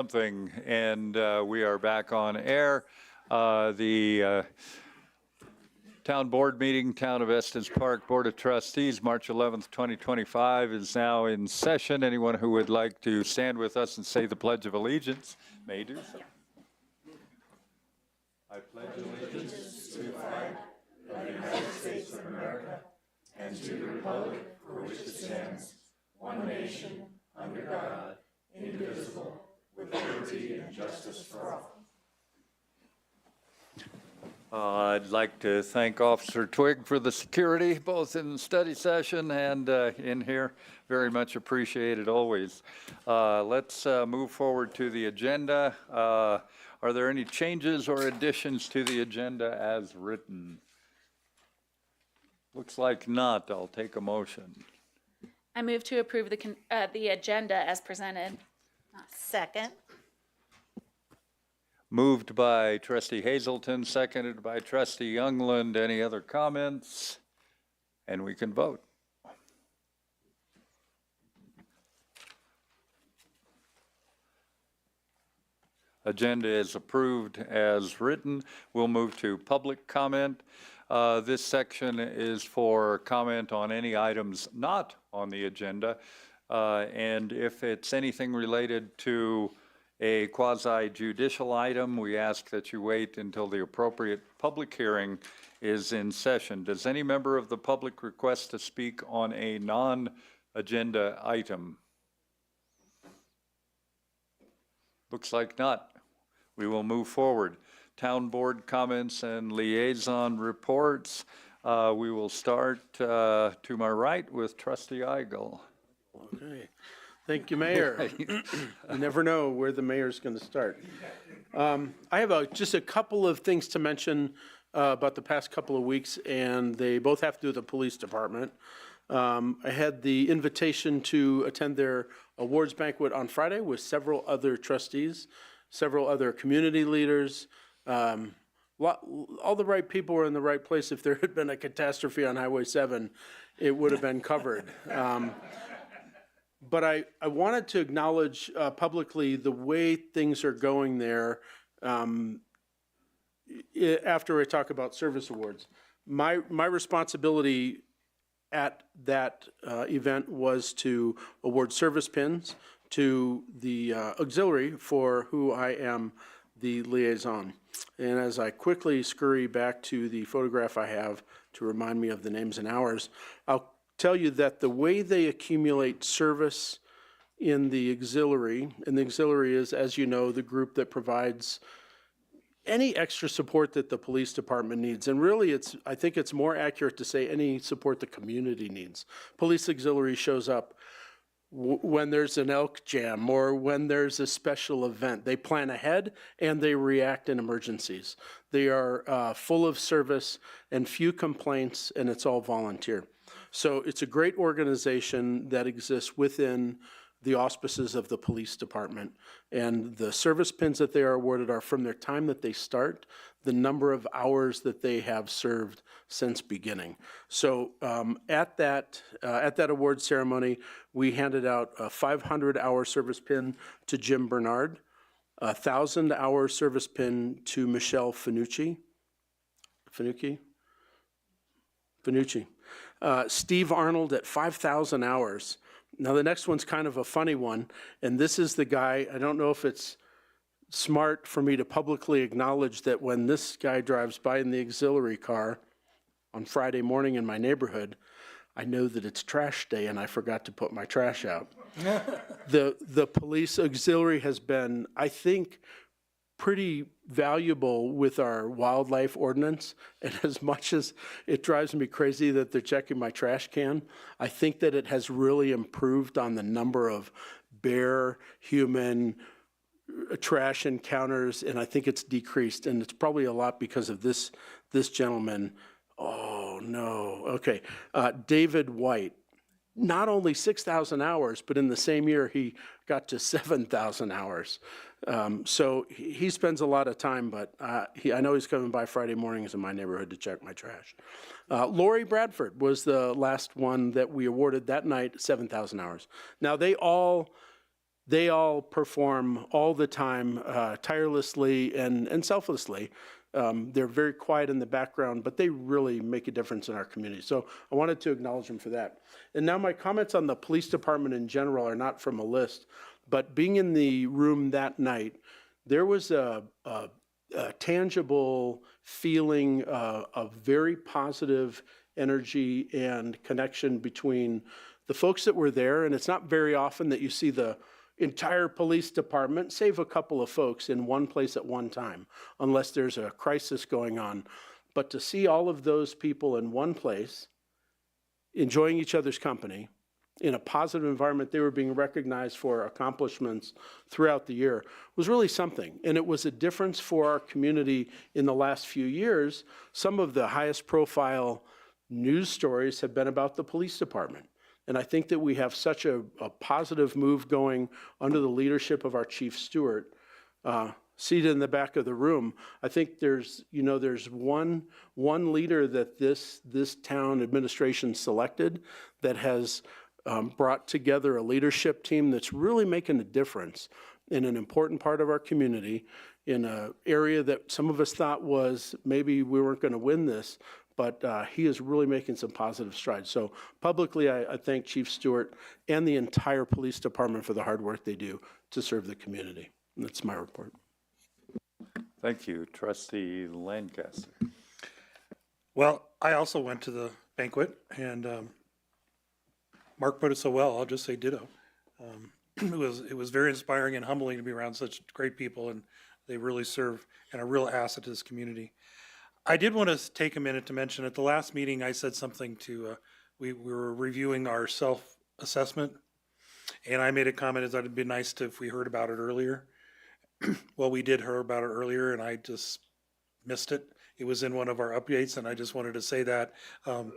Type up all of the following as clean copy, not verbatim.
Something, and we are back on air. The Town Board meeting, Town of Estes Park Board of Trustees, March 11th, 2025 is now in session. Anyone who would like to stand with us and say the Pledge of Allegiance may do so. I pledge allegiance to the flag of the United States of America and to the republic for which it stands, one nation, under God, indivisible, with liberty and justice for all. I'd like to thank Officer Twigg for the security, both in the study session and in here. Very much appreciated always. Let's move forward to the agenda. Are there any changes or additions to the agenda as written? Looks like not. I'll take a motion. I move to approve the agenda as presented. Second. Moved by Trustee Hazelton, seconded by Trustee Youngland. Any other comments? And we can vote. Agenda is approved as written. We'll move to public comment. This section is for comment on any items not on the agenda. And if it's anything related to a quasi-judicial item, we ask that you wait until the appropriate public hearing is in session. Does any member of the public request to speak on a non-agenda item? Looks like not. We will move forward. Town board comments and liaison reports. We will start to my right with Trustee Eigel. Okay. Thank you, Mayor. You never know where the mayor's going to start. I have just a couple of things to mention about the past couple of weeks, and they both have to do with the police department. I had the invitation to attend their awards banquet on Friday with several other trustees, several other community leaders. All the right people were in the right place. If there had been a catastrophe on Highway 7, it would have been covered. But I wanted to acknowledge publicly the way things are going there after I talk about service awards. My responsibility at that event was to award service pins to the auxiliary for who I am the liaison. And as I quickly scurry back to the photograph I have to remind me of the names and hours, I'll tell you that the way they accumulate service in the auxiliary, and the auxiliary is, as you know, the group that provides any extra support that the police department needs. And really, I think it's more accurate to say any support the community needs. Police auxiliary shows up when there's an elk jam or when there's a special event. They plan ahead and they react in emergencies. They are full of service and few complaints, and it's all volunteer. So it's a great organization that exists within the auspices of the police department. And the service pins that they are awarded are from their time that they start, the number of hours that they have served since beginning. So at that award ceremony, we handed out a 500-hour service pin to Jim Bernard, a 1,000-hour service pin to Michelle Finucci. Steve Arnold at 5,000 hours. Now the next one's kind of a funny one, and this is the guy, I don't know if it's smart for me to publicly acknowledge that when this guy drives by in the auxiliary car on Friday morning in my neighborhood, I know that it's trash day and I forgot to put my trash out. The police auxiliary has been, I think, pretty valuable with our wildlife ordinance, and as much as it drives me crazy that they're checking my trash can, I think that it has really improved on the number of bear, human, trash encounters, and I think it's decreased, and it's probably a lot because of this gentleman. Oh no, okay, David White. Not only 6,000 hours, but in the same year he got to 7,000 hours. So he spends a lot of time, but I know he's coming by Friday mornings in my neighborhood to check my trash. Lori Bradford was the last one that we awarded that night, 7,000 hours. Now they all they all perform all the time, tirelessly and selflessly. They're very quiet in the background, but they really make a difference in our community. So I wanted to acknowledge them for that. And now my comments on the police department in general are not from a list, but being in the room that night, there was a tangible feeling of very positive energy and connection between the folks that were there. And it's not very often that you see the entire police department, save a couple of folks, in one place at one time, unless there's a crisis going on. But to see all of those people in one place, enjoying each other's company, in a positive environment, they were being recognized for accomplishments throughout the year, was really something. And it was a difference for our community in the last few years. Some of the highest profile news stories have been about the police department. And I think that we have such a positive move going under the leadership of our Chief Stewart, seated in the back of the room. I think there's one leader that this town administration selected that has brought together a leadership team that's really making a difference in an important part of our community, in an area that some of us thought was maybe we weren't going to win this, but he is really making some positive strides. So publicly, I thank Chief Stewart and the entire police department for the hard work they do to serve the community. And that's my report. Thank you. Trustee Lancaster. Well, I also went to the banquet, and Mark put it so well, I'll just say ditto. It was very inspiring and humbling to be around such great people, and they really serve and are a real asset to this community. I did want to take a minute to mention, at the last meeting, I said something to, we were reviewing our self-assessment, and I made a comment as that it'd be nice if we heard about it earlier. Well, we did hear about it earlier, and I just missed it. It was in one of our updates, and I just wanted to say that. Town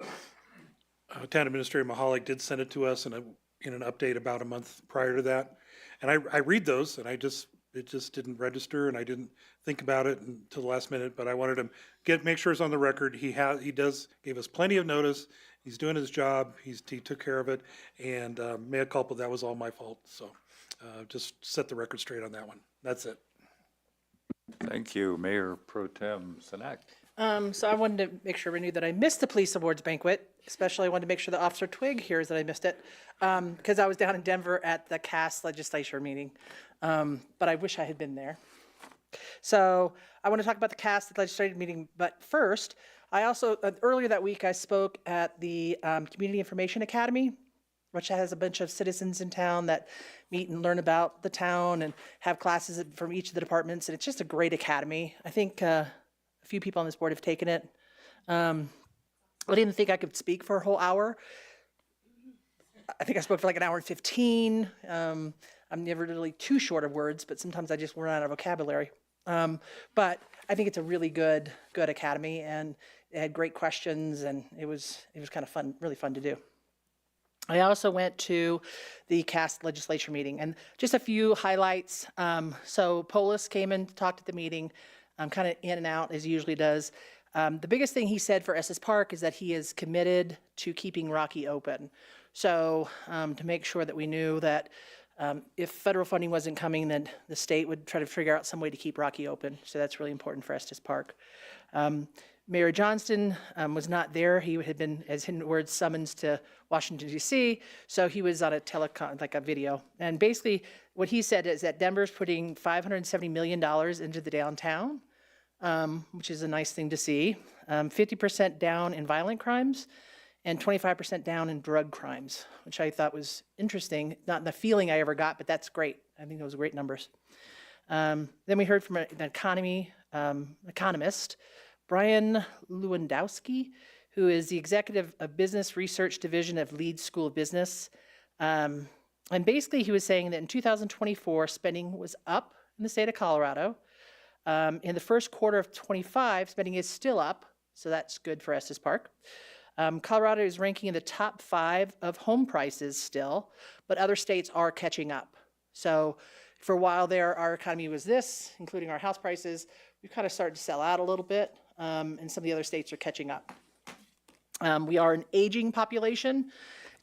Administrator Mahalik did send it to us in an update about a month prior to that. And I read those, and it just didn't register, and I didn't think about it until the last minute, but I wanted to make sure it's on the record. He gave us plenty of notice. He's doing his job. He took care of it, and mea culpa, that was all my fault. So just set the record straight on that one. That's it. Thank you. Mayor Pro Tem Sinek. So I wanted to make sure we knew that I missed the police awards banquet. Especially, I wanted to make sure that Officer Twig hears that I missed it, because I was down in Denver at the CAS legislature meeting, but I wish I had been there. So I want to talk about the CAS legislative meeting, but first, I also, earlier that week, I spoke at the Community Information Academy, which has a bunch of citizens in town that meet and learn about the town and have classes from each of the departments, and it's just a great academy. I think a few people on this board have taken it. I didn't think I could speak for a whole hour. I think I spoke for like an hour and 15. I'm never really too short of words, but sometimes I just run out of vocabulary. But I think it's a really good academy, and it had great questions, and it was kind of fun, really fun to do. I also went to the CAS legislature meeting, and just a few highlights. So Polis came and talked at the meeting, kind of in and out as he usually does. The biggest thing he said for Estes Park is that he is committed to keeping Rocky open. So to make sure that we knew that if federal funding wasn't coming, then the state would try to figure out some way to keep Rocky open. So that's really important for Estes Park. Mayor Johnston was not there. He had been, as his words, summoned to Washington, D.C., so he was on a telecon, like a video. And basically what he said is that Denver's putting $570 million into the downtown, which is a nice thing to see. 50% down in violent crimes and 25% down in drug crimes, which I thought was interesting. Not the feeling I ever got, but that's great. I think those are great numbers. Then we heard from an economist, Brian Lewandowski, who is the executive of Business Research Division of Leeds School of Business. And basically he was saying that in 2024, spending was up in the state of Colorado. In the first quarter of 25, spending is still up, so that's good for Estes Park. Colorado is ranking in the top 5 of home prices still, but other states are catching up. So for a while there, our economy was this, including our house prices. We've kind of started to sell out a little bit, and some of the other states are catching up. We are an aging population.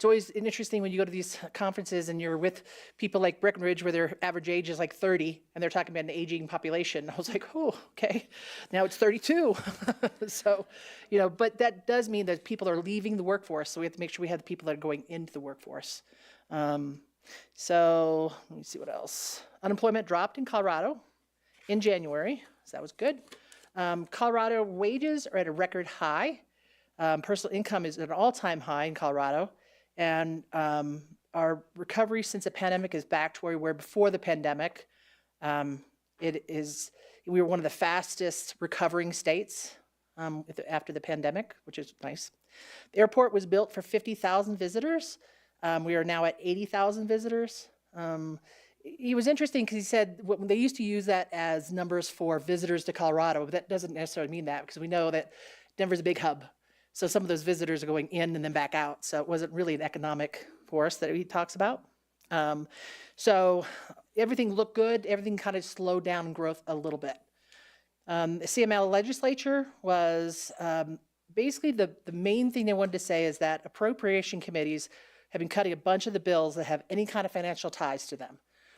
it's always interesting when you go to these conferences and you're with people like Breckenridge where their average age is like 30 and they're talking about an aging population. I was like, oh, okay, now it's 32. So, but that does mean that people are leaving the workforce. So we have to make sure we have the people that are going into the workforce. So let me see what else. Unemployment dropped in Colorado in January, so that was good. Colorado wages are at a record high. Personal income is at an all-time high in Colorado, and our recovery since the pandemic is back to where we were before the pandemic. We were one of the fastest recovering states after the pandemic, which is nice. The airport was built for 50,000 visitors. We are now at 80,000 visitors. He was interesting because he said they used to use that as numbers for visitors to Colorado, but that doesn't necessarily mean that because we know that Denver's a big hub. So some of those visitors are going in and then back out. So it wasn't really an economic force that he talks about. So everything looked good. Everything kind of slowed down in growth a little bit. The CML legislature was basically the main thing they wanted to say is that appropriation committees have been cutting a bunch of the bills that have any kind of financial ties to them.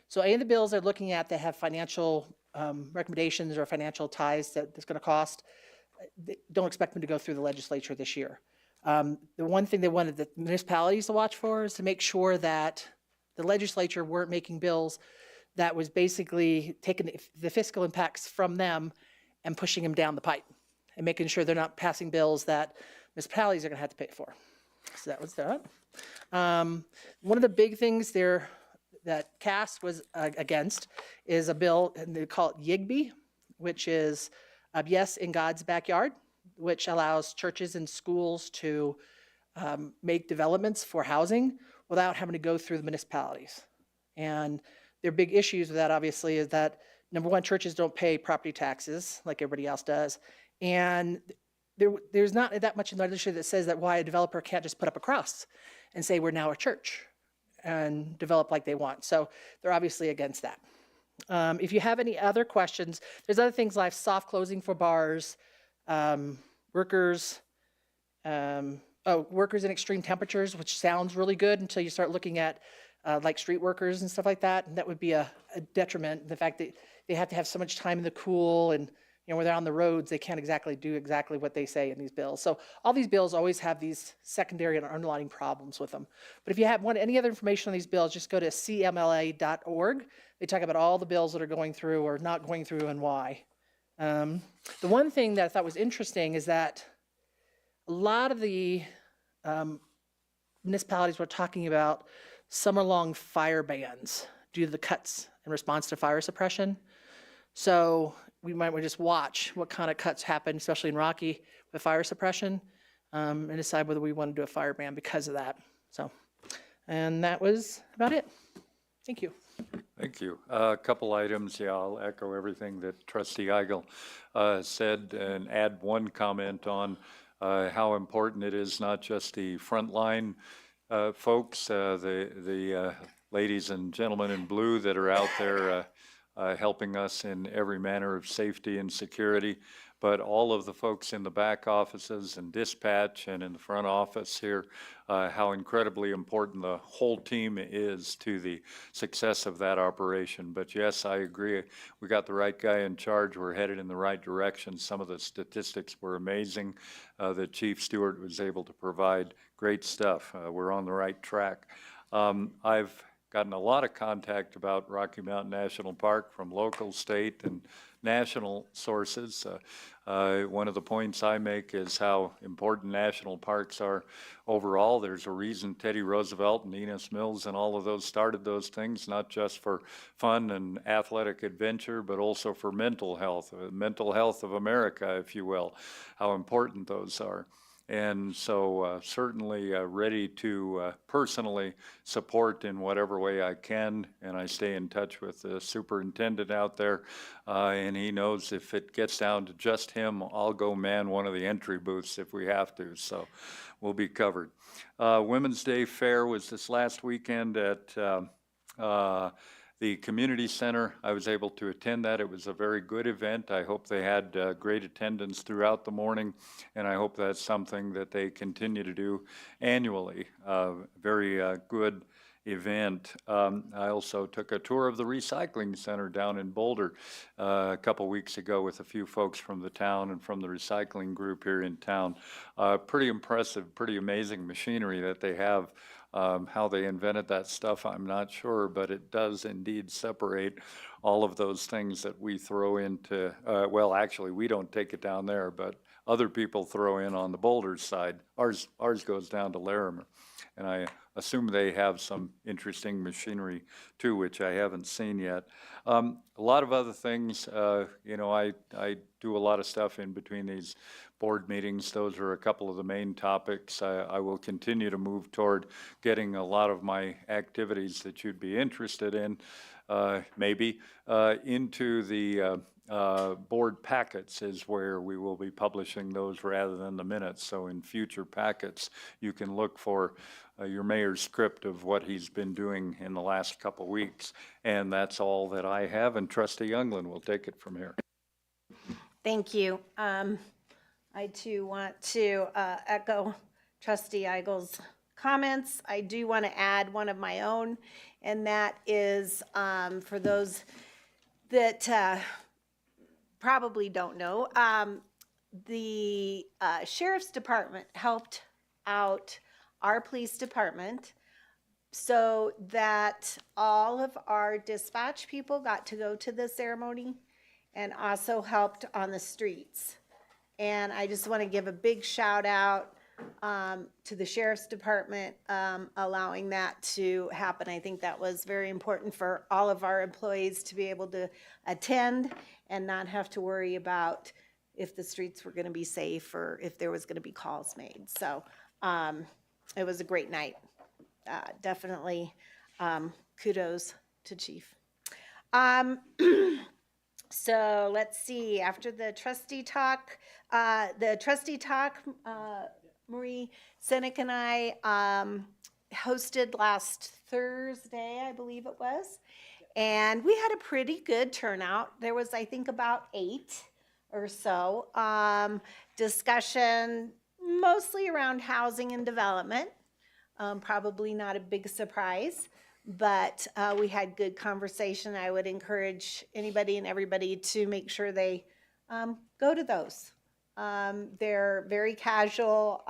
So any of the bills they're looking at that have financial recommendations or financial ties that's going to cost, don't expect them to go through the legislature this year. The one thing they wanted the municipalities to watch for is to make sure that the legislature weren't making bills that was basically taking the fiscal impacts from them and pushing them down the pipe and making sure they're not passing bills that municipalities are going to have to pay for. So that was that. One of the big things there that CAST was against is a bill, and they call it YIGBY, which is Yes in God's Backyard, which allows churches and schools to make developments for housing without having to go through the municipalities. And their big issues with that, obviously, is that, number one, churches don't pay property taxes like everybody else does. And there's not that much in the literature that says that why a developer can't just put up a cross and say we're now a church and develop like they want. So they're obviously against that. If you have any other questions, there's other things like soft closing for bars, workers in extreme temperatures, which sounds really good until you start looking at like street workers and stuff like that. And that would be a detriment. The fact that they have to have so much time in the cool and when they're on the roads, they can't exactly do exactly what they say in these bills. So all these bills always have these secondary and underlying problems with them. But if you have any other information on these bills, just go to cmla.org. They talk about all the bills that are going through or not going through and why. The one thing that I thought was interesting is that a lot of the municipalities were talking about summer-long fire bans due to the cuts in response to fire suppression. So we might just watch what kind of cuts happen, especially in Rocky with fire suppression, and decide whether we want to do a fire ban because of that. So, and that was about it. Thank you. Thank you. A couple items. Yeah, I'll echo everything that Trustee Eigel said and add one comment on how important it is, not just the frontline folks, the ladies and gentlemen in blue that are out there helping us in every manner of safety and security, but all of the folks in the back offices and dispatch and in the front office here, how incredibly important the whole team is to the success of that operation. But yes, I agree. We got the right guy in charge. We're headed in the right direction. Some of the statistics were amazing that Chief Stewart was able to provide. Great stuff. We're on the right track. I've gotten a lot of contact about Rocky Mountain National Park from local, state, and national sources. One of the points I make is how important national parks are overall. There's a reason Teddy Roosevelt and Enos Mills and all of those started those things, not just for fun and athletic adventure, but also for mental health of America, if you will, how important those are. And so certainly ready to personally support in whatever way I can, and I stay in touch with the superintendent out there, and he knows if it gets down to just him, I'll go man one of the entry booths if we have to, so we'll be covered. Women's Day Fair was this last weekend at The community center, I was able to attend that. It was a very good event. I hope they had great attendance throughout the morning, and I hope that's something that they continue to do annually. Very good event. I also took a tour of the recycling center down in Boulder a couple weeks ago with a few folks from the town and from the recycling group here in town. Pretty impressive, pretty amazing machinery that they have. How they invented that stuff, I'm not sure, but it does indeed separate all of those things that we throw into, well, actually, we don't take it down there, but other people throw in on the Boulder side. Ours goes down to Larimer. And I assume they have some interesting machinery too, which I haven't seen yet. A lot of other things, you know, I do a lot of stuff in between these board meetings. Those are a couple of the main topics. I will continue to move toward getting a lot of my activities that you'd be interested in, maybe, into the board packets is where we will be publishing those rather than the minutes. So in future packets, you can look for your mayor's script of what he's been doing in the last couple weeks. And that's all that I have, and Trustee Youngland will take it from here. Thank you. I too want to echo Trustee Eigel's comments. I do want to add one of my own, and that is for those that probably don't know, the Sheriff's Department helped out our police department so that all of our dispatch people got to go to the ceremony and also helped on the streets. And I just want to give a big shout out to the Sheriff's Department allowing that to happen. I think that was very important for all of our employees to be able to attend and not have to worry about if the streets were going to be safe or if there was going to be calls made. So it was a great night. Definitely kudos to Chief. So let's see, after the trustee talk, Marie Senek and I hosted last Thursday, I believe it was, and we had a pretty good turnout. There was, I think, about 8 or so. Discussion mostly around housing and development. Probably not a big surprise, but we had good conversation. I would encourage anybody and everybody to make sure they go to those. They're very casual.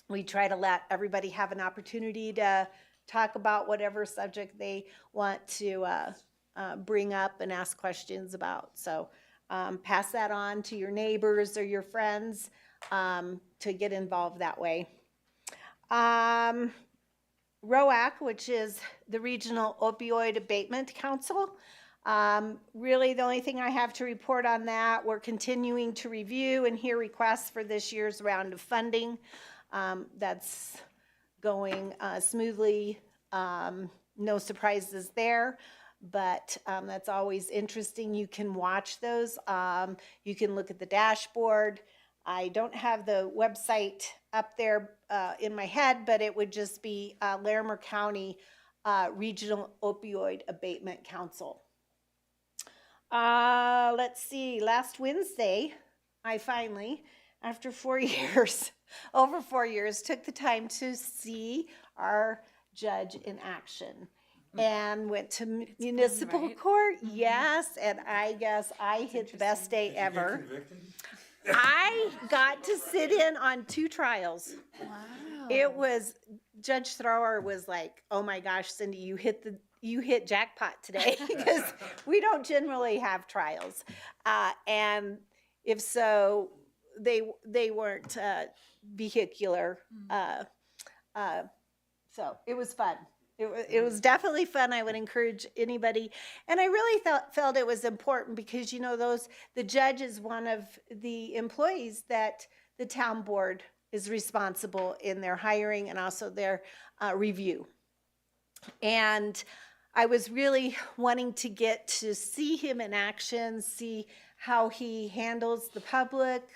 We try to let everybody have an opportunity to talk about whatever subject they want to bring up and ask questions about. So pass that on to your neighbors or your friends to get involved that way. ROAC, which is the Regional Opioid Abatement Council. Really, the only thing I have to report on that, we're continuing to review and hear requests for this year's round of funding. That's going smoothly. No surprises there, but that's always interesting. You can watch those. You can look at the dashboard. I don't have the website up there in my head, but it would just be Larimer County Regional Opioid Abatement Council. Let's see, last Wednesday, I finally, after 4 years, over 4 years, took the time to see our judge in action and went to municipal right? court. Yes, and I guess I hit the best day ever. I got to sit in on 2 trials. Wow. It was, Judge Thrower was like, oh my gosh, Cindy, you hit jackpot today because we don't generally have trials. And if so, they weren't vehicular. So it was fun. It was definitely fun. I would encourage anybody. And I really felt it was important because, you know, the judge is one of the employees that the town board is responsible in their hiring and also their review. And I was really wanting to get to see him in action, see how he handles the public,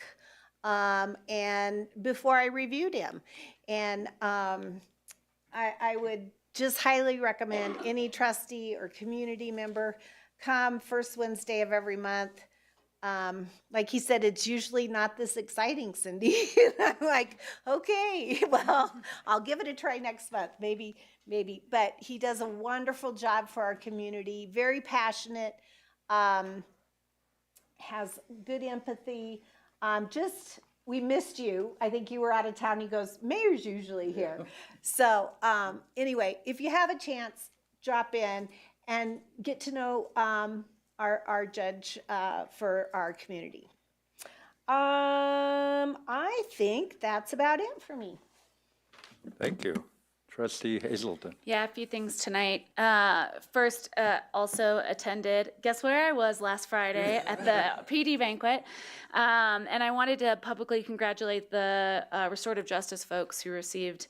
and before I reviewed him. And I would just highly recommend any trustee or community member come first Wednesday of every month. Like he said, it's usually not this exciting, Cindy. I'm like, okay, well, I'll give it a try next month, maybe. But he does a wonderful job for our community, very passionate, has good empathy. We missed you. I think you were out of town. He goes, Mayor's usually here. So anyway, if you have a chance, drop in and get to know our judge for our community. I think that's about it for me. Thank you. Trustee Hazelton. Yeah, a few things tonight. First, also attended, guess where I was last Friday at the PD banquet. And I wanted to publicly congratulate the restorative justice folks who received,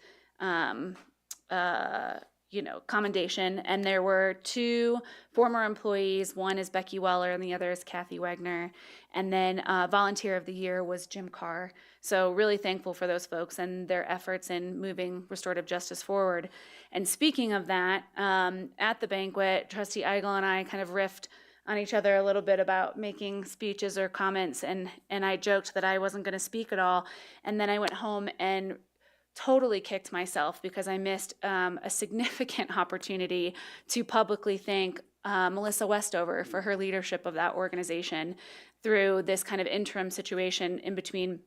commendation. And there were 2 former employees. One is Becky Weller and the other is Kathy Wagner. And then volunteer of the year was Jim Carr. So really thankful for those folks and their efforts in moving restorative justice forward. And speaking of that, at the banquet, Trustee Eigel and I kind of riffed on each other a little bit about making speeches or comments, and I joked that I wasn't going to speak at all. And then I went home and totally kicked myself because I missed a significant opportunity to publicly thank Melissa Westover for her leadership of that organization through this kind of interim situation in between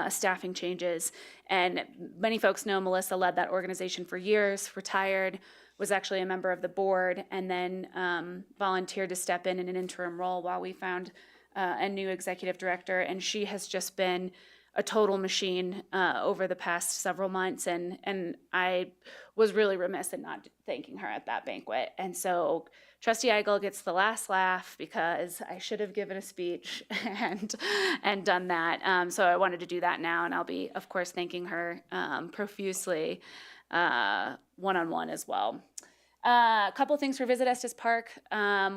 staffing changes. And many folks know Melissa led that organization for years, retired, was actually a member of the board, and then volunteered to step in an interim role while we found a new executive director. And she has just been a total machine over the past several months. And I was really remiss in not thanking her at that banquet. And so Trustee Eigel gets the last laugh because I should have given a speech and done that. So I wanted to do that now, and I'll be, of course, thanking her profusely one-on-one as well. A couple things for Visit Estes Park.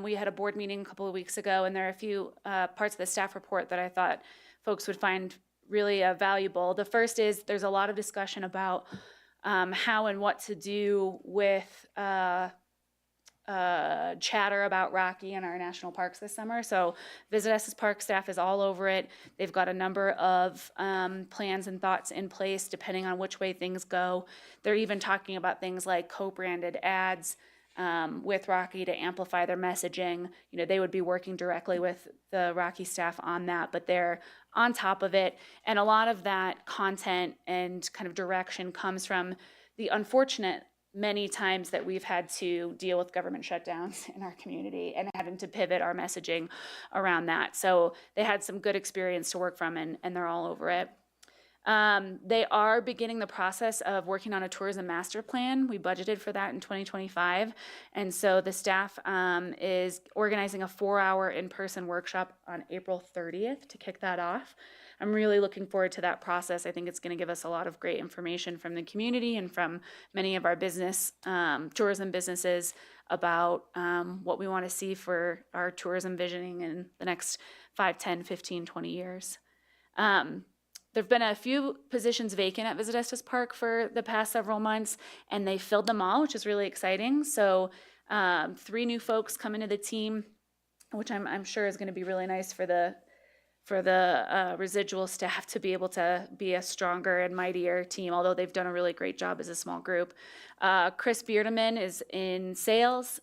We had a board meeting a couple of weeks ago, and there are a few parts of the staff report that I thought folks would find really valuable. The first is there's a lot of discussion about how and what to do with chatter about Rocky and our national parks this summer. So Visit Estes Park staff is all over it. They've got a number of plans and thoughts in place depending on which way things go. They're even talking about things like co-branded ads with Rocky to amplify their messaging. You know, they would be working directly with the Rocky staff on that, but they're on top of it. And a lot of that content and kind of direction comes from the unfortunate many times that we've had to deal with government shutdowns in our community and having to pivot our messaging around that. So they had some good experience to work from, and they're all over it. They are beginning the process of working on a tourism master plan. We budgeted for that in 2025. And so the staff is organizing a 4-hour in-person workshop on April 30th to kick that off. I'm really looking forward to that process. I think it's going to give us a lot of great information from the community and from many of our tourism businesses about what we want to see for our tourism visioning in the next 5, 10, 15, 20 years. There have been a few positions vacant at Visit Estes Park for the past several months, and they filled them all, which is really exciting. So 3 new folks come into the team, which I'm sure is going to be really nice for the residual staff to be able to be a stronger and mightier team, although they've done a really great job as a small group. Chris Beardeman is in sales.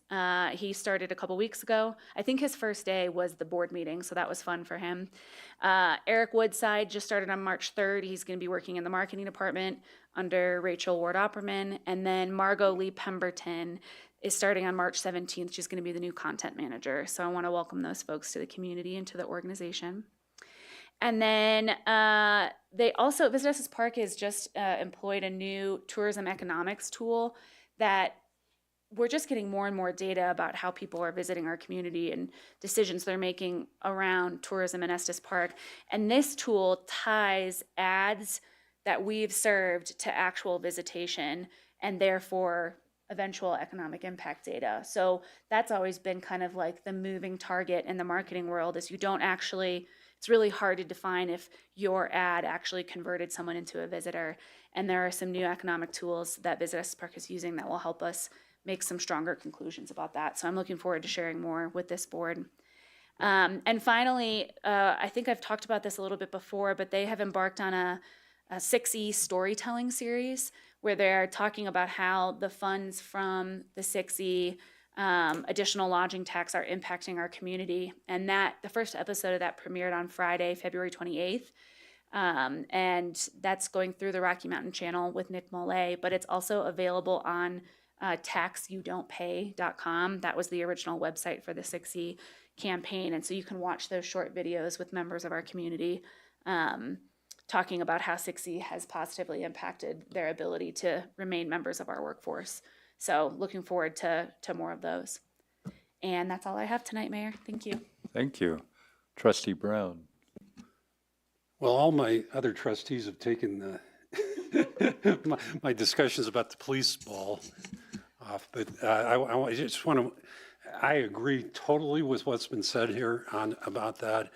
He started a couple weeks ago. I think his first day was the board meeting, so that was fun for him. Eric Woodside just started on March 3rd. He's going to be working in the marketing department under Rachel Ward-Opperman. And then Margot Lee Pemberton is starting on March 17th. She's going to be the new content manager. So I want to welcome those folks to the community and to the organization. And then Visit Estes Park has just employed a new tourism economics tool that we're just getting more and more data about how people are visiting our community and decisions they're making around tourism in Estes Park. And this tool ties ads that we've served to actual visitation and therefore eventual economic impact data. So that's always been kind of like the moving target in the marketing world, is you don't actually, it's really hard to define if your ad actually converted someone into a visitor. And there are some new economic tools that Visit Estes Park is using that will help us make some stronger conclusions about that. So I'm looking forward to sharing more with this board. And finally, I think I've talked about this a little bit before, but they have embarked on a 6E storytelling series where they're talking about how the funds from the 6E additional lodging tax are impacting our community. And that the first episode of that premiered on Friday, February 28th. And that's going through the Rocky Mountain Channel with Nick Mollet, but it's also available on taxyoudon'tpay.com. That was the original website for the 6E campaign. And so you can watch those short videos with members of our community talking about how 6E has positively impacted their ability to remain members of our workforce. So looking forward to more of those. And that's all I have tonight, Mayor. Thank you. Thank you. Trustee Brown. Well, all my other trustees have taken my discussions about the police ball off, but I just want to, I agree totally with what's been said here about that.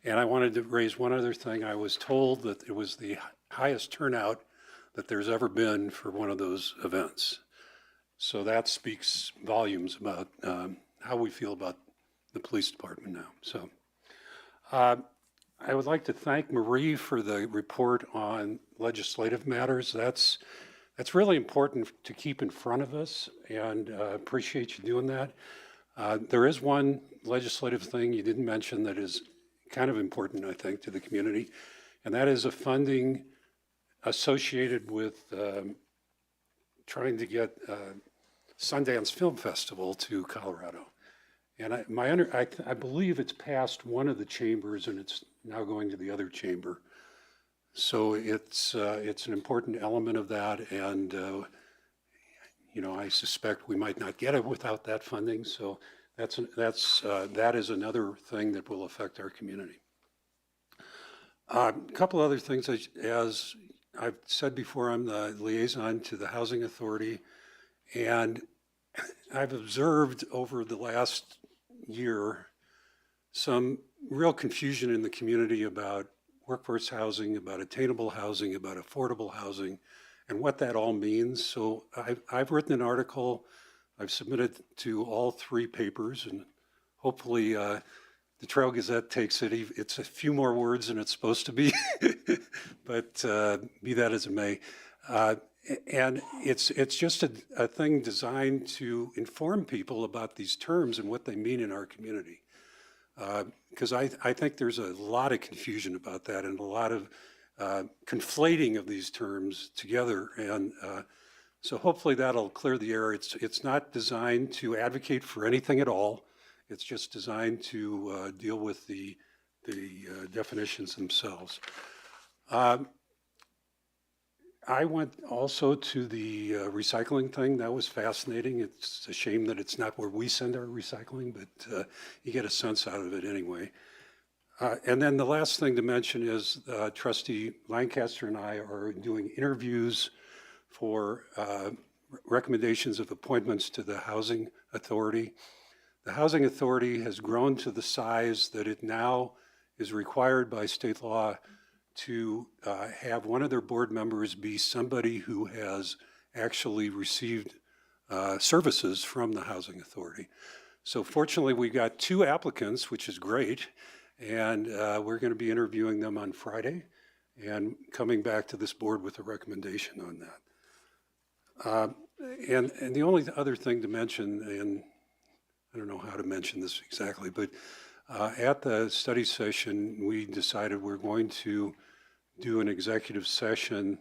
And I wanted to raise one other thing. I was told that it was the highest turnout that there's ever been for one of those events. So that speaks volumes about how we feel about the police department now. So I would like to thank Marie for the report on legislative matters. That's really important to keep in front of us, and appreciate you doing that. There is one legislative thing you didn't mention that is kind of important, I think, to the community, and that is a funding associated with trying to get Sundance Film Festival to Colorado. And I believe it's passed one of the chambers and it's now going to the other chamber. So it's an important element of that, and you know, I suspect we might not get it without that funding. So that is another thing that will affect our community. A couple other things, as I've said before, I'm the liaison to the Housing Authority, and I've observed over the last year some real confusion in the community about workforce housing, about attainable housing, about affordable housing, and what that all means. So I've written an article I've submitted to all three papers, and hopefully the Trail Gazette takes it. It's a few more words than it's supposed to be, but be that as it may. And it's just a thing designed to inform people about these terms and what they mean in our community. Because I think there's a lot of confusion about that and a lot of conflating of these terms together. And so hopefully that'll clear the air. It's not designed to advocate for anything at all. It's just designed to deal with the definitions themselves. I went also to the recycling thing. That was fascinating. It's a shame that it's not where we send our recycling, but you get a sense out of it anyway. And then the last thing to mention is Trustee Lancaster and I are doing interviews for recommendations of appointments to the Housing Authority. The Housing Authority has grown to the size that it now is required by state law to have one of their board members be somebody who has actually received services from the Housing Authority. So fortunately, we got 2 applicants, which is great, and we're going to be interviewing them on Friday and coming back to this board with a recommendation on that. And the only other thing to mention, and I don't know how to mention this exactly, but at the study session, we decided we're going to do an executive session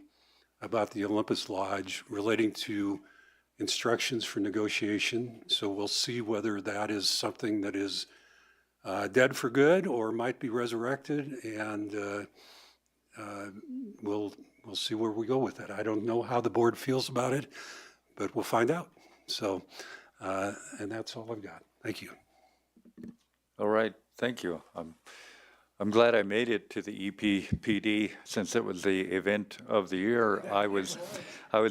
about the Olympus Lodge relating to instructions for negotiation. So we'll see whether that is something that is dead for good or might be resurrected, and we'll see where we go with that. I don't know how the board feels about it, but we'll find out. So, and that's all I've got. Thank you. All right, thank you. I'm glad I made it to the EPPD since it was the event of the year. I was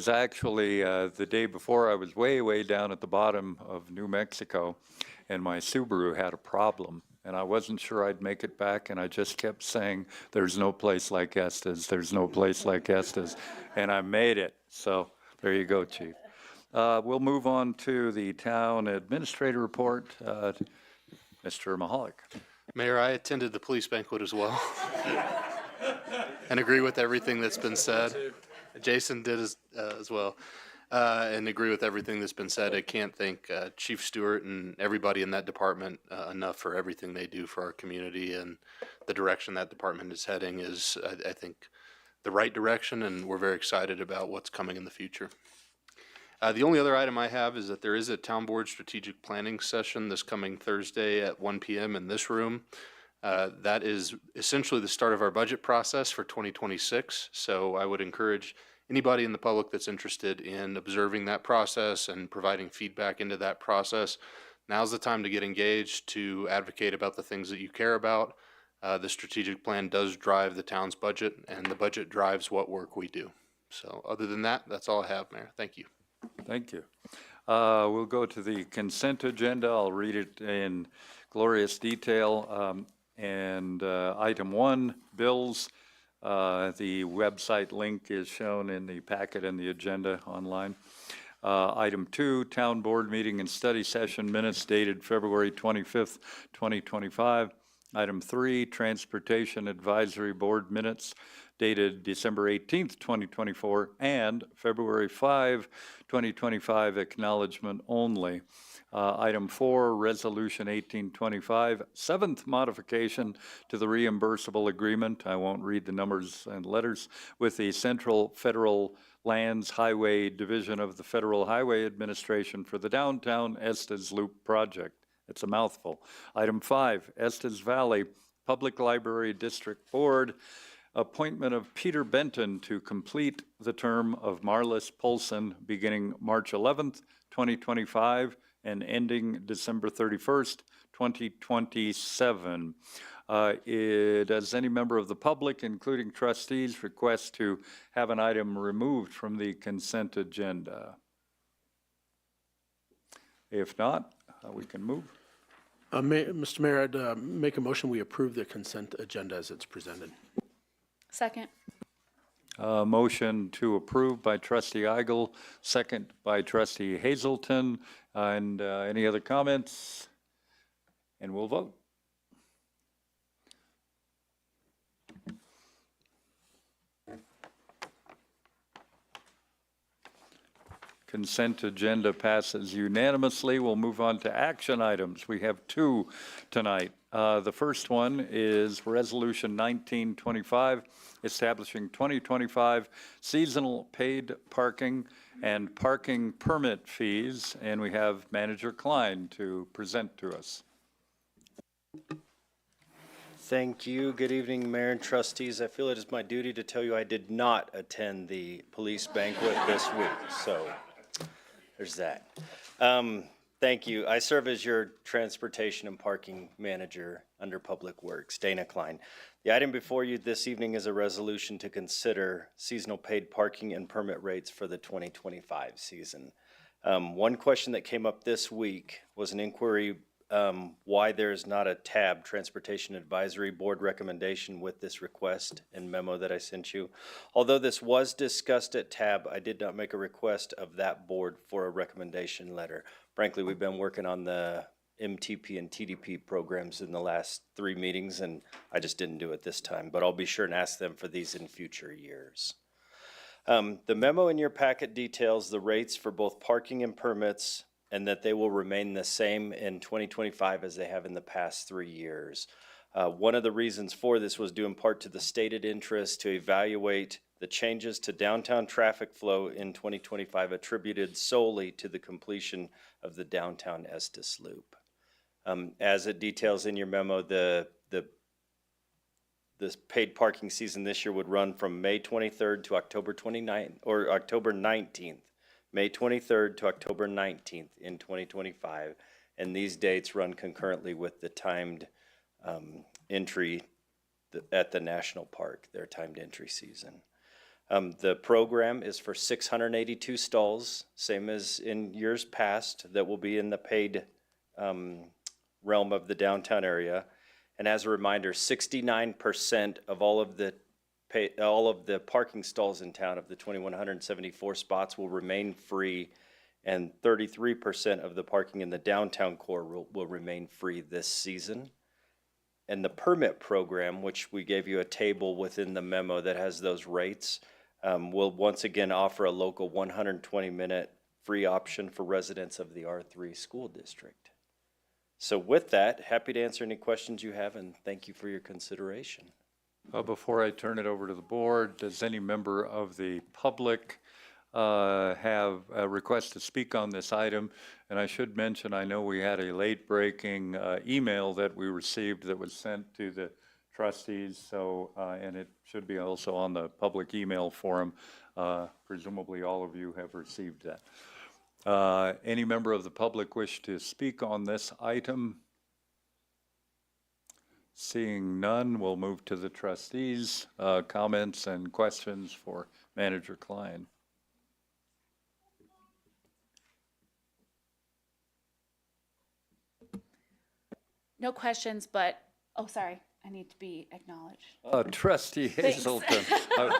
actually, the day before, I was way down at the bottom of New Mexico, and my Subaru had a problem. And I wasn't sure I'd make it back, and I just kept saying, there's no place like Estes, there's no place like Estes. And I made it. So there you go, Chief. We'll move on to the town administrator report. Mr. Mahalik. Mayor, I attended the police banquet as well and agree with everything that's been said. Jason did as well, and agree with everything that's been said. I can't thank Chief Stewart and everybody in that department enough for everything they do for our community, and the direction that department is heading is, I think, the right direction, and we're very excited about what's coming in the future. The only other item I have is that there is a town board strategic planning session this coming Thursday at 1 p.m. in this room. That is essentially the start of our budget process for 2026. So I would encourage anybody in the public that's interested in observing that process and providing feedback into that process. Now's the time to get engaged, to advocate about the things that you care about. The strategic plan does drive the town's budget, and the budget drives what work we do. So other than that, that's all I have, Mayor. Thank you. Thank you. We'll go to the consent agenda. I'll read it in glorious detail. Item 1, bills. The website link is shown in the packet and the agenda online. Item 2, town board meeting and study session minutes dated February 25th, 2025. Item 3, transportation advisory board minutes dated December 18th, 2024, and February 5, 2025, acknowledgement only. Item 4, Resolution 1825, 7th modification to the reimbursable agreement. I won't read the numbers and letters, with the Central Federal Lands Highway Division of the Federal Highway Administration for the Downtown Estes Loop Project. It's a mouthful. Item 5, Estes Valley Public Library District Board, appointment of Peter Benton to complete the term of Marlis Polson beginning March 11th, 2025 and ending December 31st, 2027. Does any member of the public, including trustees, request to have an item removed from the consent agenda? If not, we can move. Mr. Mayor, I'd make a motion we approve the consent agenda as it's presented. Second. Motion to approve by trustee Eigel, second by trustee Hazelton. And any other comments? And we'll vote. Consent agenda passes unanimously. We'll move on to action items. We have 2 tonight. The first one is Resolution 1925, establishing 2025 seasonal paid parking and parking permit fees. And we have Manager Klein to present to us. Thank you. Good evening, Mayor and trustees. I feel it is my duty to tell you I did not attend the police banquet this week, so there's that. Thank you. I serve as your transportation and parking manager under Public Works, Dana Klein. The item before you this evening is a resolution to consider seasonal paid parking and permit rates for the 2025 season. One question that came up this week was an inquiry why there is not a tab Transportation Advisory Board recommendation with this request and memo that I sent you. Although this was discussed at tab, I did not make a request of that board for a recommendation letter. Frankly, we've been working on the MTP and TDP programs in the last 3 meetings, and I just didn't do it this time, but I'll be sure and ask them for these in future years. The memo in your packet details the rates for both parking and permits, and that they will remain the same in 2025 as they have in the past 3 years. One of the reasons for this was due in part to the stated interest to evaluate the changes to downtown traffic flow in 2025 attributed solely to the completion of the downtown Estes Loop. As it details in your memo, the paid parking season this year would run from May 23rd to October 29th, or October 19th. May 23rd to October 19th in 2025, and these dates run concurrently with the timed entry at the national park, their timed entry season. The program is for 682 stalls, same as in years past, that will be in the paid realm of the downtown area. And as a reminder, 69% of all of the parking stalls in town, of the 2,174 spots, will remain free, and 33% of the parking in the downtown core will remain free this season. And the permit program, which we gave you a table within the memo that has those rates, will once again offer a local 120-minute free option for residents of the R3 school district. So with that, happy to answer any questions you have, and thank you for your consideration. Before I turn it over to the board, does any member of the public have a request to speak on this item? And I should mention, I know we had a late-breaking email that we received that was sent to the trustees, so, and it should be also on the public email forum. Presumably all of you have received that. Any member of the public wish to speak on this item? Seeing none, we'll move to the trustees. Comments and questions for Manager Klein. No questions, but, oh, sorry, I need to be acknowledged. Trustee Hazelton,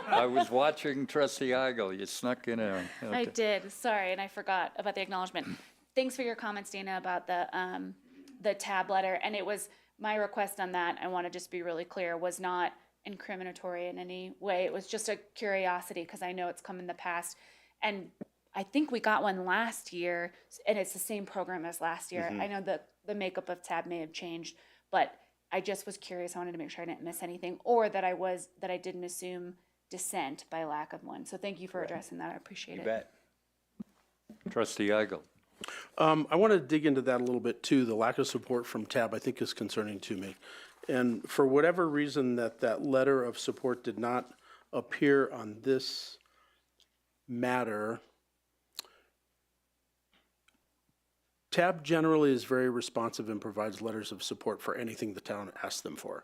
I was watching Trustee Eigel. You snuck in there. I did, sorry, and I forgot about the acknowledgement. Thanks for your comments, Dana, about the tab letter, and it was, my request on that, I want to just be really clear, was not incriminatory in any way. It was just a curiosity, because I know it's come in the past, and I think we got one last year, and it's the same program as last year. I know that the makeup of tab may have changed, but I just was curious. I wanted to make sure I didn't miss anything, or that I didn't assume dissent by lack of one. So thank you for addressing that. I appreciate it. You bet. Trustee Eigel. I want to dig into that a little bit too. The lack of support from TAB, I think, is concerning to me. And for whatever reason that letter of support did not appear on this matter, TAB generally is very responsive and provides letters of support for anything the town asks them for.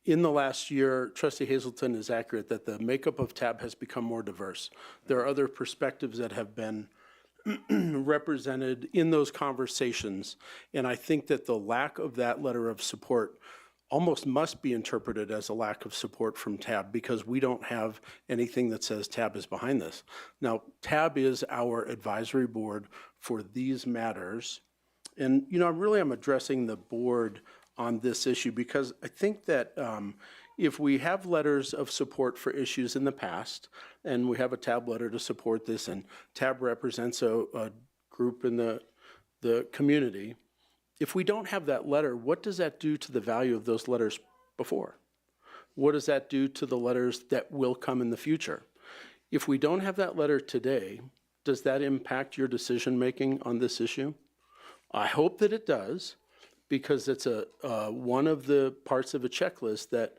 In the last year, Trustee Hazelton is accurate that the makeup of TAB has become more diverse. There are other perspectives that have been represented in those conversations, and I think that the lack of that letter of support almost must be interpreted as a lack of support from TAB, because we don't have anything that says TAB is behind this. Now, TAB is our advisory board for these matters, and I'm addressing the board on this issue because I think that if we have letters of support for issues in the past, and we have a TAB letter to support this, and TAB represents a group in the community, if we don't have that letter, what does that do to the value of those letters before? What does that do to the letters that will come in the future? If we don't have that letter today, does that impact your decision-making on this issue? I hope that it does, because it's one of the parts of a checklist that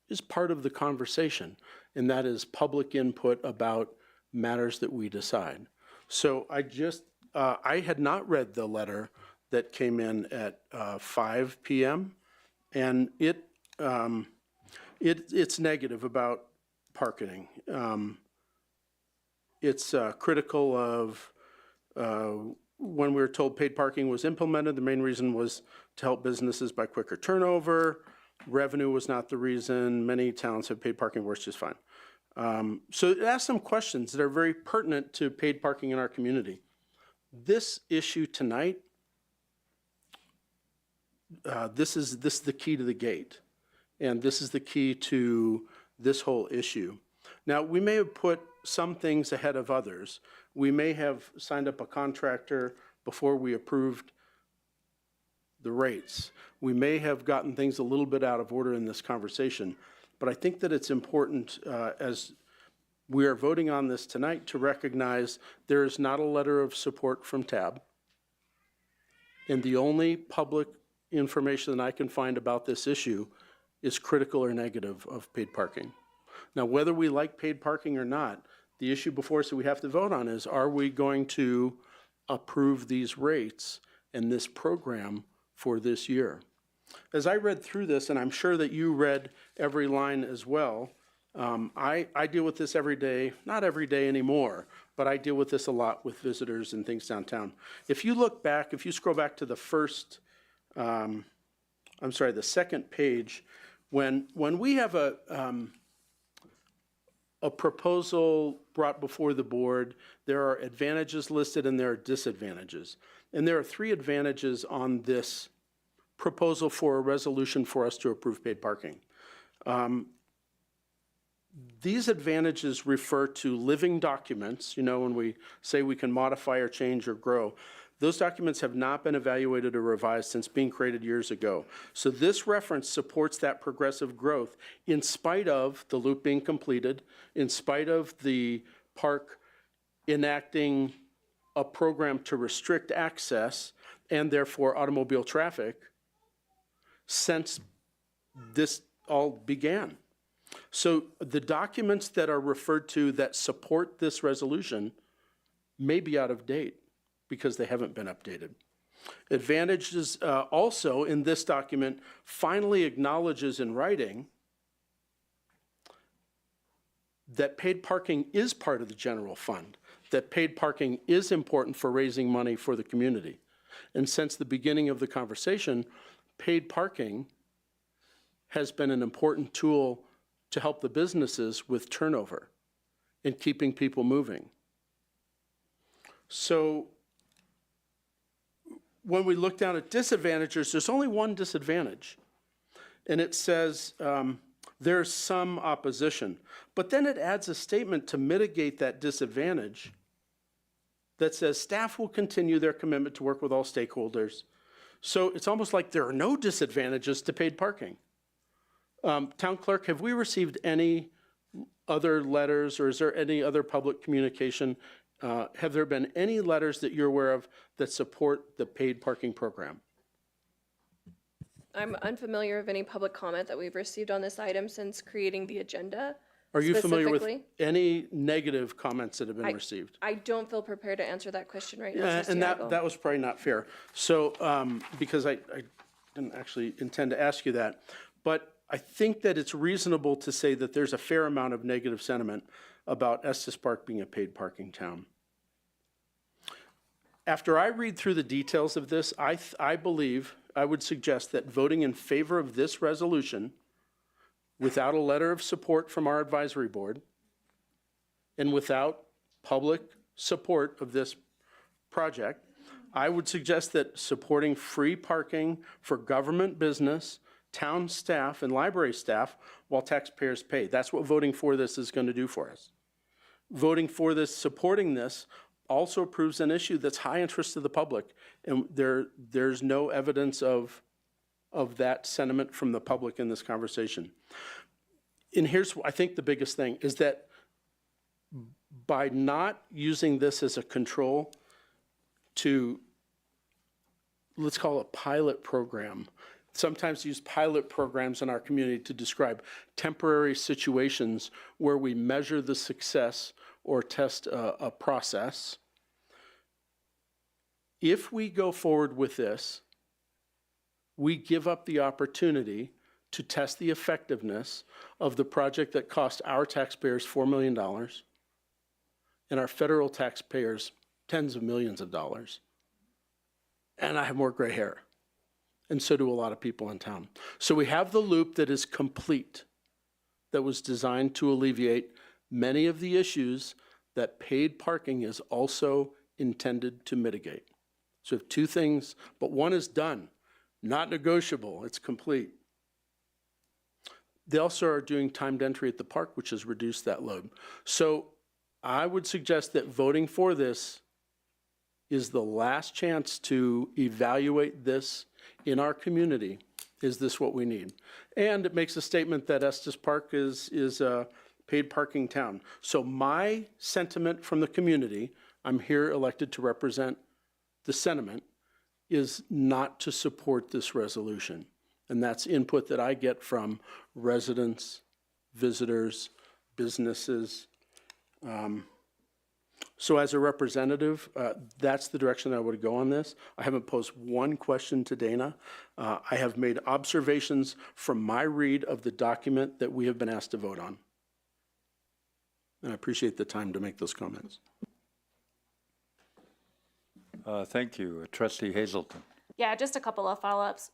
is part of the conversation, and that is public input about matters that we decide. So I had not read the letter that came in at 5 p.m., and it's negative about parking. It's critical of when we were told paid parking was implemented, the main reason was to help businesses by quicker turnover. Revenue was not the reason. Many towns have paid parking, works just fine. So it asks some questions that are very pertinent to paid parking in our community. This issue tonight, this is the key to the gate, and this is the key to this whole issue. Now, we may have put some things ahead of others. We may have signed up a contractor before we approved the rates. We may have gotten things a little bit out of order in this conversation, but I think that it's important as we are voting on this tonight to recognize there is not a letter of support from TAB, and the only public information that I can find about this issue is critical or negative of paid parking. Now, whether we like paid parking or not, the issue before us that we have to vote on is, are we going to approve these rates and this program for this year? As I read through this, and I'm sure that you read every line as well, I deal with this every day, not every day anymore, but I deal with this a lot with visitors and things downtown. If you look back, if you scroll back to the the second page, when we have a proposal brought before the board, there are advantages listed and there are disadvantages. And there are 3 advantages on this proposal for a resolution for us to approve paid parking. These advantages refer to living documents. You know, when we say we can modify or change or grow, those documents have not been evaluated or revised since being created years ago. So this reference supports that progressive growth in spite of the loop being completed, in spite of the park enacting a program to restrict access and therefore automobile traffic since this all began. So the documents that are referred to that support this resolution may be out of date because they haven't been updated. Advantages also in this document finally acknowledges in writing that paid parking is part of the general fund, that paid parking is important for raising money for the community. And since the beginning of the conversation, paid parking has been an important tool to help the businesses with turnover and keeping people moving. So when we look down at disadvantages, there's only one disadvantage. And it says there's some opposition. But then it adds a statement to mitigate that disadvantage that says staff will continue their commitment to work with all stakeholders. So it's almost like there are no disadvantages to paid parking. Town clerk, have we received any other letters or is there any other public communication? Have there been any letters that you're aware of that support the paid parking program? I'm unfamiliar of any public comment that we've received on this item since creating the agenda. Are you familiar with specifically. any negative comments that have been received? I don't feel prepared to answer that question right now. Trustee And Agel. that was probably not fair. So, because I didn't actually intend to ask you that, but I think that it's reasonable to say that there's a fair amount of negative sentiment about Estes Park being a paid parking town. After I read through the details of this, I believe, I would suggest that voting in favor of this resolution without a letter of support from our advisory board and without public support of this project, I would suggest that supporting free parking for government business, town staff, and library staff while taxpayers pay. That's what voting for this is going to do for us. Voting for this, supporting this, also proves an issue that's high interest to the public, and there's no evidence of that sentiment from the public in this conversation. And here's, I think, the biggest thing is that by not using this as a control to, let's call it pilot program, sometimes use pilot programs in our community to describe temporary situations where we measure the success or test a process. If we go forward with this, we give up the opportunity to test the effectiveness of the project that cost our taxpayers $4 million and our federal taxpayers tens of millions of dollars. And I have more gray hair, and so do a lot of people in town. So we have the loop that is complete, that was designed to alleviate many of the issues that paid parking is also intended to mitigate. So we have 2 things, but one is done, not negotiable, it's complete. They also are doing timed entry at the park, which has reduced that load. So I would suggest that voting for this is the last chance to evaluate this in our community. Is this what we need? And it makes a statement that Estes Park is a paid parking town. So my sentiment from the community, I'm here elected to represent the sentiment, is not to support this resolution. And that's input that I get from residents, visitors, businesses. So as a representative, that's the direction I would go on this. I haven't posed one question to Dana. I have made observations from my read of the document that we have been asked to vote on. And I appreciate the time to make those comments. Thank you. Trustee Hazelton. Yeah, just a couple of follow-ups.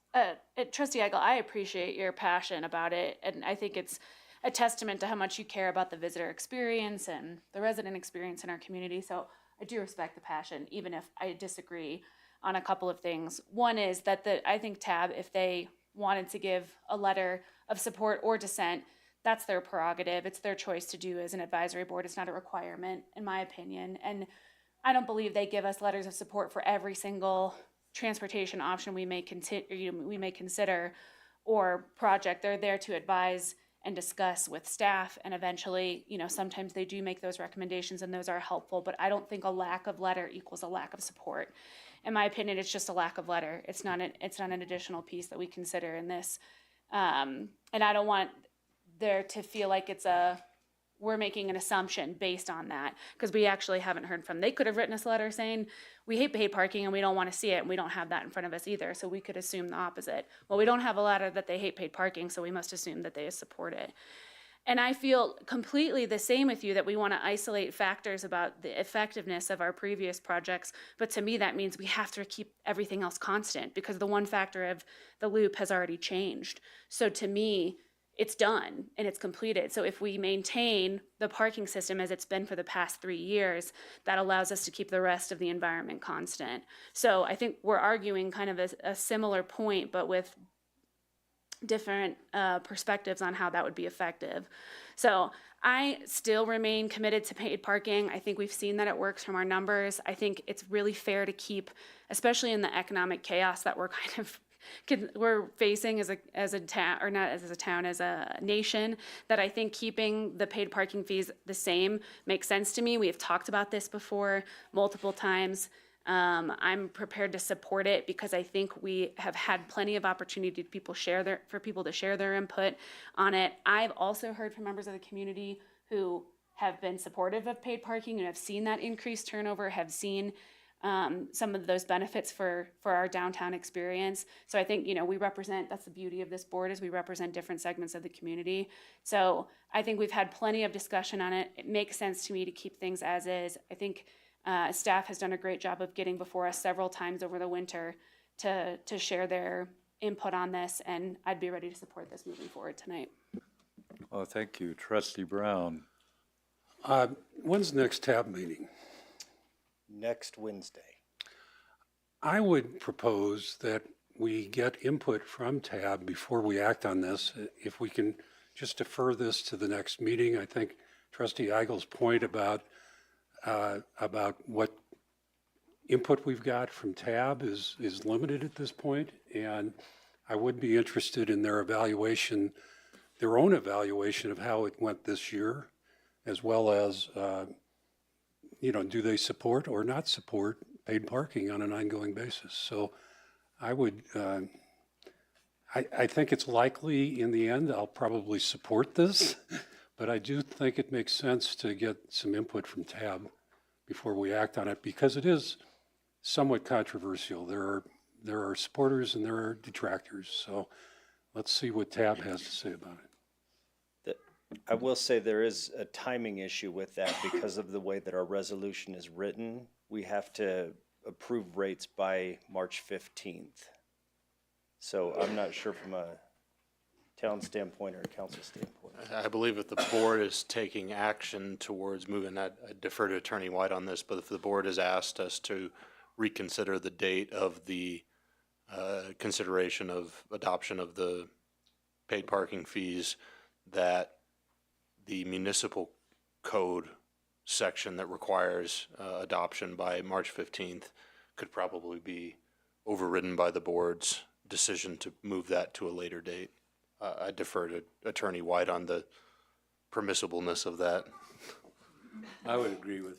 Trustee Eigel, I appreciate your passion about it, and I think it's a testament to how much you care about the visitor experience and the resident experience in our community. So I do respect the passion, even if I disagree on a couple of things. One is that I think TAB, if they wanted to give a letter of support or dissent, that's their prerogative. It's their choice to do as an advisory board. It's not a requirement, in my opinion. And I don't believe they give us letters of support for every single transportation option we may consider or project. They're there to advise and discuss with staff, and eventually, sometimes they do make those recommendations and those are helpful, but I don't think a lack of letter equals a lack of support. In my opinion, it's just a lack of letter. It's not an additional piece that we consider in this. And I don't want there to feel like we're making an assumption based on that, because we actually haven't heard from them. They could have written us a letter saying, we hate paid parking and we don't want to see it, and we don't have that in front of us either, so we could assume the opposite. Well, we don't have a letter that they hate paid parking, so we must assume that they support it. And I feel completely the same with you, that we want to isolate factors about the effectiveness of our previous projects, but to me that means we have to keep everything else constant, because the one factor of the loop has already changed. So to me, it's done and it's completed. So if we maintain the parking system as it's been for the past 3 years, that allows us to keep the rest of the environment constant. So I think we're arguing kind of a similar point, but with different perspectives on how that would be effective. So I still remain committed to paid parking. I think we've seen that it works from our numbers. I think it's really fair to keep, especially in the economic chaos that we're we're facing as a town, or not as a town, as a nation, that I think keeping the paid parking fees the same makes sense to me. We have talked about this before multiple times. I'm prepared to support it because I think we have had plenty of opportunity for people to share their input on it. I've also heard from members of the community who have been supportive of paid parking and have seen that increased turnover, have seen some of those benefits for our downtown experience. So I think, we represent, that's the beauty of this board, is we represent different segments of the community. So I think we've had plenty of discussion on it. It makes sense to me to keep things as is. I think staff has done a great job of getting before us several times over the winter to share their input on this, and I'd be ready to support this moving forward tonight. Oh, thank you. Trustee Brown. When's the next TAB meeting? Next Wednesday. I would propose that we get input from TAB before we act on this. If we can just defer this to the next meeting. I think Trustee Eigel's point about what input we've got from TAB is limited at this point, and I would be interested in their own evaluation of how it went this year, as well as do they support or not support paid parking on an ongoing basis? So I would, I think it's likely in the end I'll probably support this, but I do think it makes sense to get some input from TAB before we act on it, because it is somewhat controversial. There are supporters and there are detractors. So let's see what TAB has to say about it. I will say there is a timing issue with that because of the way that our resolution is written. We have to approve rates by March 15th. So I'm not sure from a town standpoint or a council standpoint. I believe if the board is taking action towards moving that, I defer to Attorney White on this, but if the board has asked us to reconsider the date of the consideration of adoption of the paid parking fees, that the municipal code section that requires adoption by March 15th could probably be overridden by the board's decision to move that to a later date. I defer to Attorney White on the permissibleness of that. I would agree with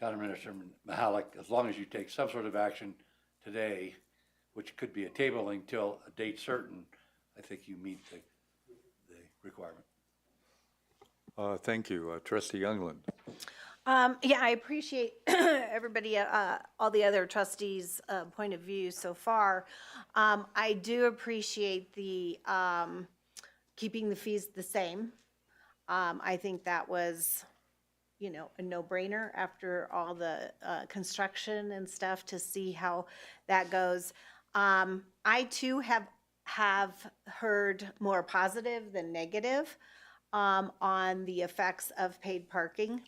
Town Administrator Mahalik. As long as you take some sort of action today, which could be a tabling till a date certain, I think you meet the requirement. Thank you. Trustee Youngland. Yeah, I appreciate everybody, all the other trustees' point of view so far. I do appreciate the keeping the fees the same. I think that was, you know, a no-brainer after all the construction and stuff to see how that goes. I too have heard more positive than negative on the effects of paid parking.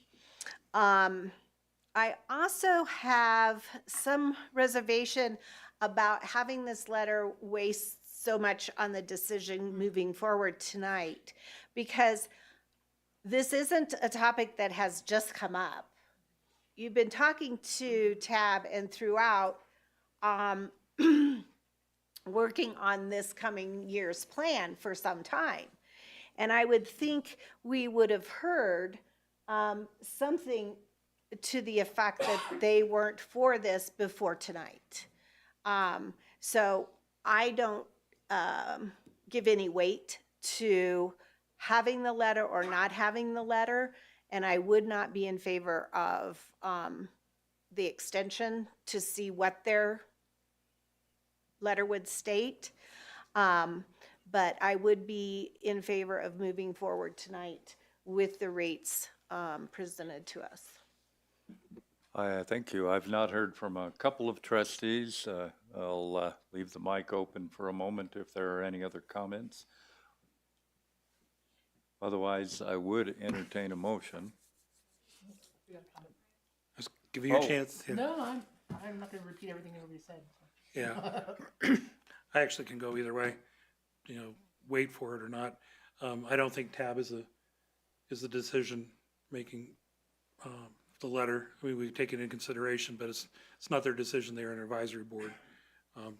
I also have some reservation about having this letter waste so much on the decision moving forward tonight, because this isn't a topic that has just come up. You've been talking to Tab and throughout, working on this coming year's plan for some time. And I would think we would have heard something to the effect that they weren't for this before tonight. So I don't give any weight to having the letter or not having the letter, and I would not be in favor of the extension to see what their letter would state. But I would be in favor of moving forward tonight with the rates presented to us. Thank you. I've not heard from a couple of trustees. I'll leave the mic open for a moment if there are any other comments. Otherwise, I would entertain a motion. Just give you a Oh. chance. No, I'm not gonna repeat everything everybody said. Yeah. I actually can go either way, you know, wait for it or not. I don't think Tab is the decision making, the letter. I mean, we take it into consideration, but it's not their decision. They're an advisory board.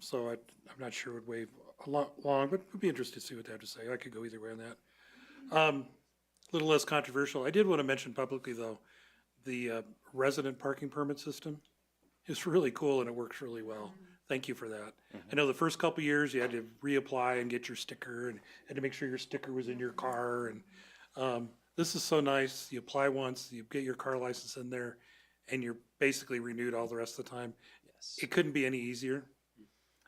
So I'm not sure would wait long, but would be interested to see what they have to say. I could go either way on that. A little less controversial. I did want to mention publicly though, the resident parking permit system is really cool and it works really well. Thank you for that. I know the first couple years you had to reapply and get your sticker and had to make sure your sticker was in your car. And this is so nice. You apply once, you get your car license in there, and you're basically renewed all the rest of the time. Yes. It couldn't be any easier.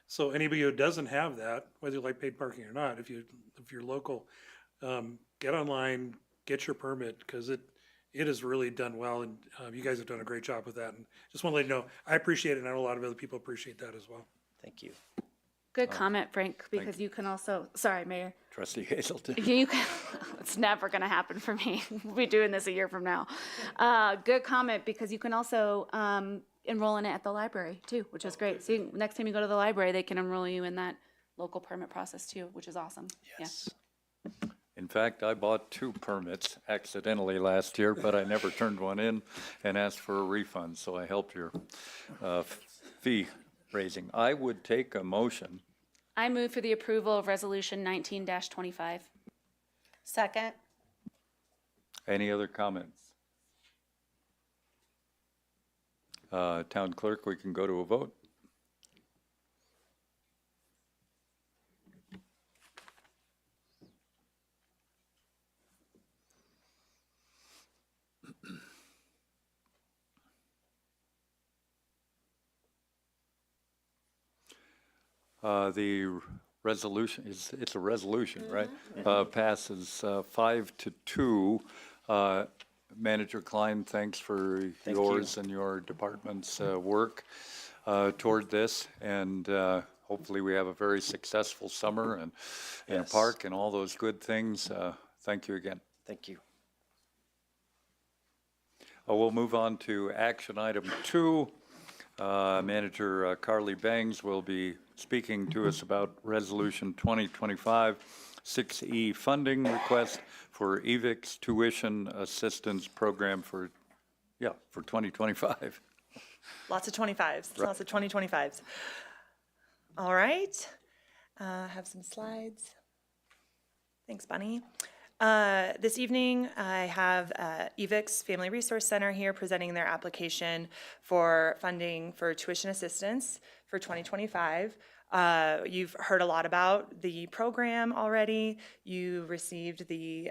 So anybody who doesn't have that, whether you like paid parking or not, if you're local, get online, get your permit, because it is really done well, and you guys have done a great job with that. And just want to let you know, I appreciate it, and I know a lot of other people appreciate that as well. Thank you. Good comment, Frank, because you can also, sorry, Mayor. Trustee Hazelton. You can, it's never going to happen for me. We'll be doing this a year from now. Good comment, because you can also enroll in it at the library too, which is great. So next time you go to the library, they can enroll you in that local permit process too, which is awesome. Yes. In fact, I bought 2 permits accidentally last year, but I never turned one in and asked for a refund, so I helped your fee raising. I would take a motion. I move for the approval of Resolution 19-25. Second. Any other comments? Town clerk, we can go to a vote. The resolution, it's a resolution, right? Passes 5-2. Manager Klein, thanks for yours and your department's work toward this. And hopefully we have a very successful summer and a Yes. park and all those good things. Thank you again. Thank you. We'll move on to action item 2. Manager Carly Bangs will be speaking to us about Resolution 2025 6E funding request for EVIC's tuition assistance program for 2025. Lots of 25s, lots of 2025s. All right, have some slides. Thanks, Bunny. This evening, I have EVIC's Family Resource Center here presenting their application for funding for tuition assistance for 2025. You've heard a lot about the program already. You received the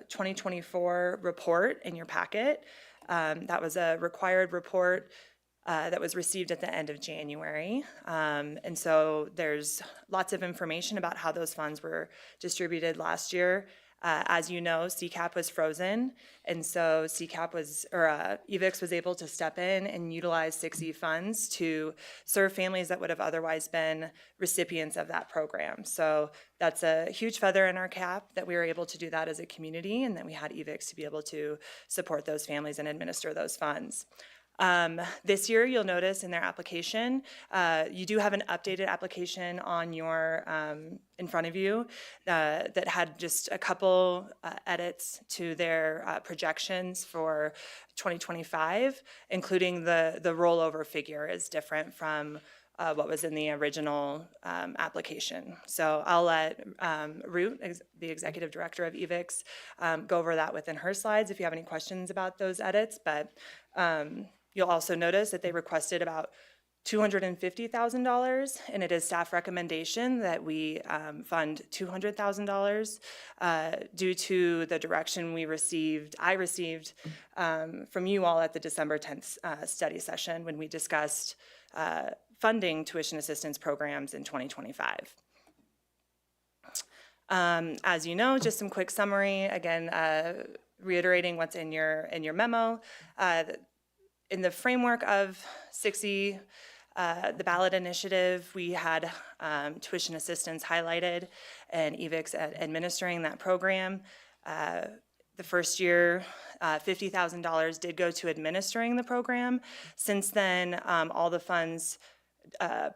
2024 report in your packet. That was a required report that was received at the end of January. And so there's lots of information about how those funds were distributed last year. As you know, CCAP was frozen, and so EVIX was able to step in and utilize 6E funds to serve families that would have otherwise been recipients of that program. So that's a huge feather in our cap that we were able to do that as a community, and that we had EVIX to be able to support those families and administer those funds. This year, you'll notice in their application, you do have an updated application on your, in front of you, that had just a couple edits to their projections for 2025, including the rollover figure is different from what was in the original application. So I'll let Root, the executive director of EVIX, go over that within her slides if you have any questions about those edits. But you'll also notice that they requested about $250,000, and it is staff recommendation that we fund $200,000 due to the direction I received from you all at the December 10th study session when we discussed funding tuition assistance programs in 2025. As you know, just some quick summary, again, reiterating what's in your memo. In the framework of 6E, the ballot initiative, we had tuition assistance highlighted and EVIX administering that program. The first year, $50,000 did go to administering the program. Since then, all the funds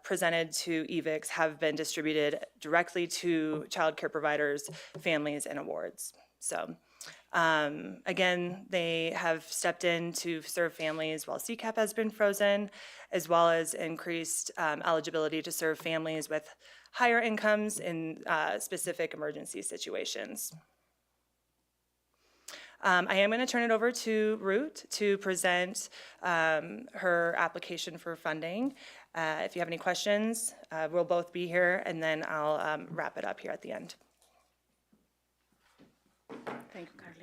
presented to EVIX have been distributed directly to child care providers, families, and awards. So again, they have stepped in to serve families while CCAP has been frozen, as well as increased eligibility to serve families with higher incomes in specific emergency situations. I am going to turn it over to Root to present her application for funding. If you have any questions, we'll both be here, and then I'll wrap it up here at the end. Thank you, Carly.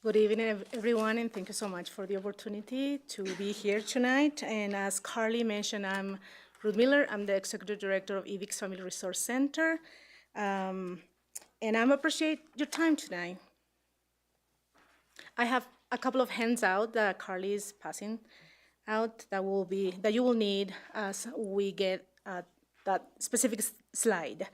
Good evening, everyone, and thank you so much for the opportunity to be here tonight. And as Carly mentioned, I'm Ruth Miller. I'm the Executive Director of EVIX Family Resource Center. And I appreciate your time tonight. I have a couple of handouts that Carly is passing out that you will need as we get that specific slide.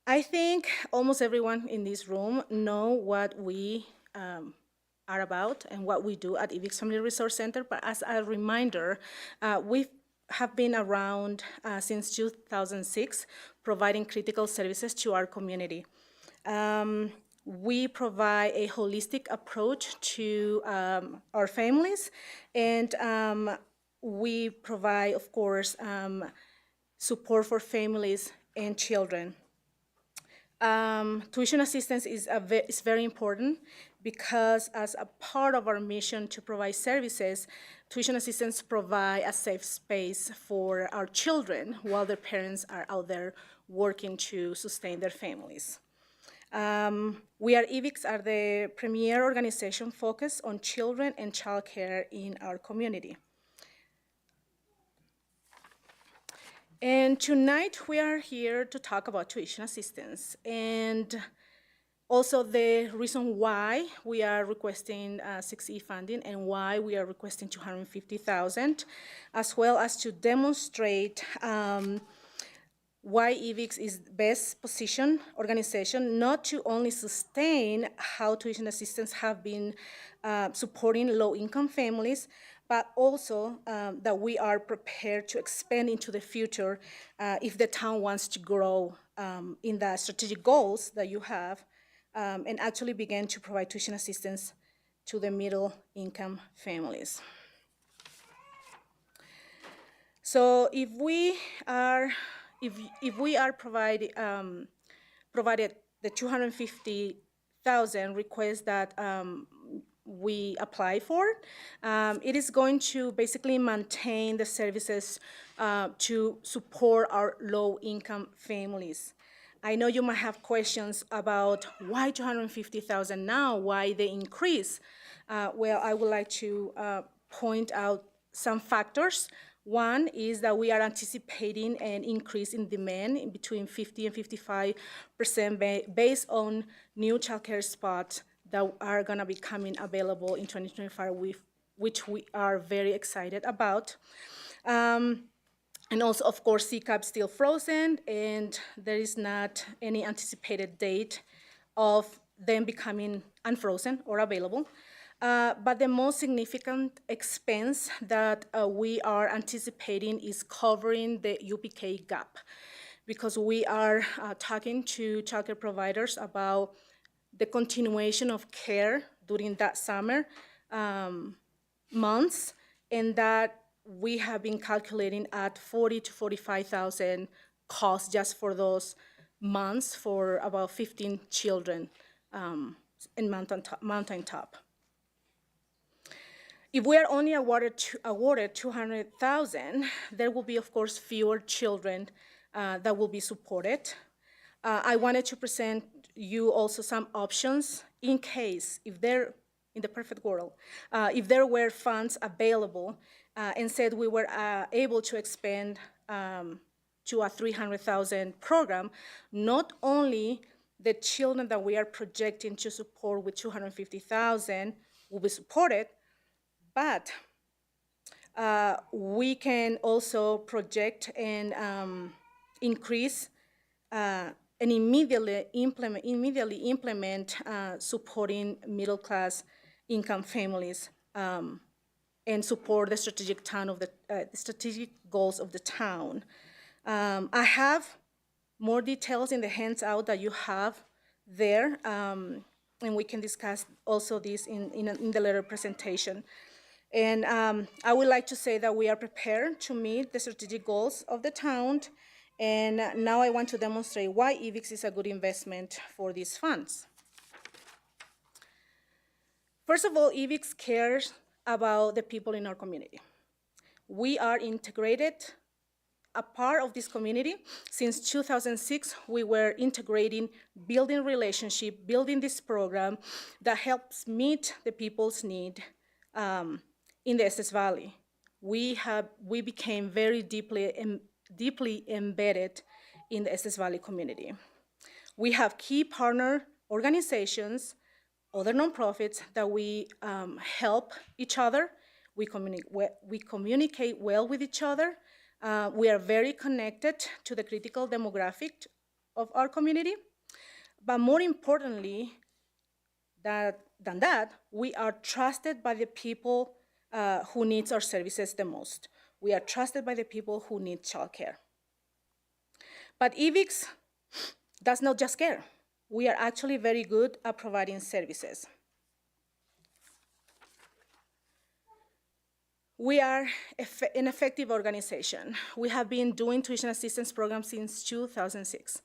I think almost everyone in this room know what we are about and what we do at EVIX Family Resource Center, but as a reminder, we have been around since 2006, providing critical services to our community. We provide a holistic approach to our families, and we provide, of course, support for families and children. Tuition assistance is very important because as a part of our mission to provide services, tuition assistance provide a safe space for our children while their parents are out there working to sustain their families. We at EVIX are the premier organization focused on children and childcare in our community. And tonight we are here to talk about tuition assistance and also the reason why we are requesting 6E funding and why we are requesting $250,000, as well as to demonstrate why EVIX is the best positioned organization not to only sustain how tuition assistance have been supporting low-income families, but also that we are prepared to expand into the future if the town wants to grow in the strategic goals that you have and actually begin to provide tuition assistance to the middle-income families. So if we are provided the $250,000 request that we apply for, it is going to basically maintain the services to support our low-income families. I know you might have questions about why 250,000 now, why the increase. Well, I would like to point out some factors. One is that we are anticipating an increase in demand in between 50 and 55% based on new childcare spots that are going to be coming available in 2025, which we are very excited about. And also, of course, CCAP still frozen, and there is not any anticipated date of them becoming unfrozen or available. But the most significant expense that we are anticipating is covering the UPK gap, because we are talking to childcare providers about the continuation of care during that summer months, and that we have been calculating at 40 to 45,000 costs just for those months for about 15 children in Mountaintop. If we are only awarded 200,000, there will be, of course, fewer children that will be supported. I wanted to present you also some options in case, if there, in the perfect world, if there were funds available, and said we were able to expand to a 300,000 program, not only the children that we are projecting to support with 250,000 will be supported, but we can also project and increase and immediately implement supporting middle-class income families and support the strategic strategic goals of the town. I have more details in the handout that you have there, and we can discuss also this in the later presentation. And I would like to say that we are prepared to meet the strategic goals of the town, and now I want to demonstrate why EVIX is a good investment for these funds. First of all, EVIX cares about the people in our community. We are integrated, a part of this community. Since 2006, we were integrating, building relationship, building this program that helps meet the people's need in the Estes Valley. We became very deeply embedded in the Estes Valley community. We have key partner organizations, other nonprofits that we help each other. We communicate well with each other. We are very connected to the critical demographic of our community. But more importantly than that, we are trusted by the people who needs our services the most. We are trusted by the people who need childcare. But EVIX does not just care. We are actually very good at providing services. We are an effective organization. We have been doing tuition assistance programs since 2006.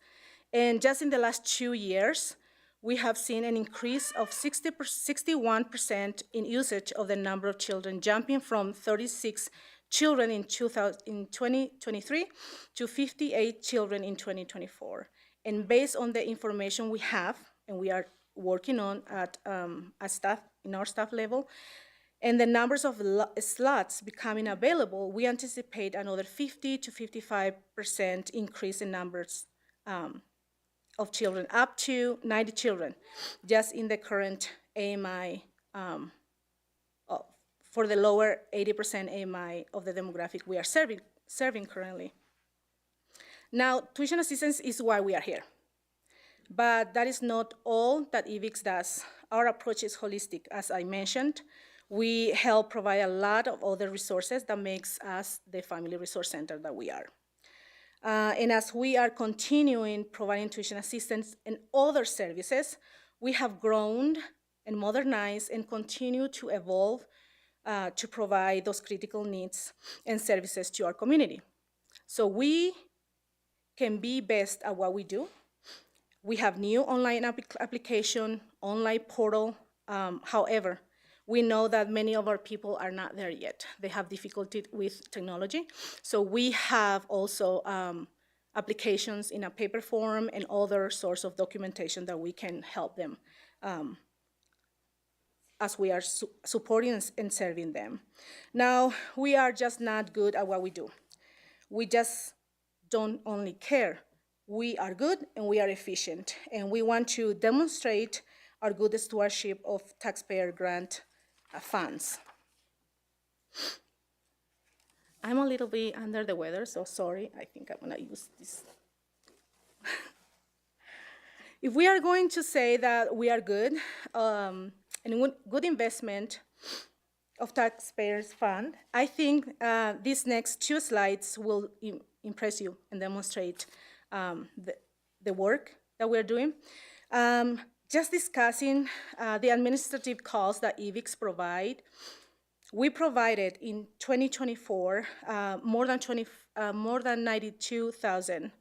And just in the last 2 years, we have seen an increase of 61% in usage of the number of children, jumping from 36 children in 2023 to 58 children in 2024. And based on the information we have, and we are working on at in our staff level, and the numbers of slots becoming available, we anticipate another 50 to 55% increase in numbers of children, up to 90 children, just in the current AMI, for the lower 80% AMI of the demographic we are serving currently. Now, tuition assistance is why we are here. But that is not all that EVIX does. Our approach is holistic, as I mentioned. We help provide a lot of other resources that makes us the family resource center that we are. And as we are continuing providing tuition assistance and other services, we have grown and modernized and continue to evolve to provide those critical needs and services to our community. So we can be best at what we do. We have new online application, online portal. However, we know that many of our people are not there yet. They have difficulty with technology. So we have also applications in a paper form and other source of documentation that we can help them as we are supporting and serving them. Now, we are just not good at what we do. We just don't only care. We are good and we are efficient, and we want to demonstrate our good stewardship of taxpayer grant funds. I'm a little bit under the weather, so sorry. I think I'm gonna use this. If we are going to say that we are good, and good investment of taxpayers' fund, I think these next 2 slides will impress you and demonstrate the work that we're doing. Just discussing the administrative costs that EVICs provide. We provided in 2024 more than 92,000.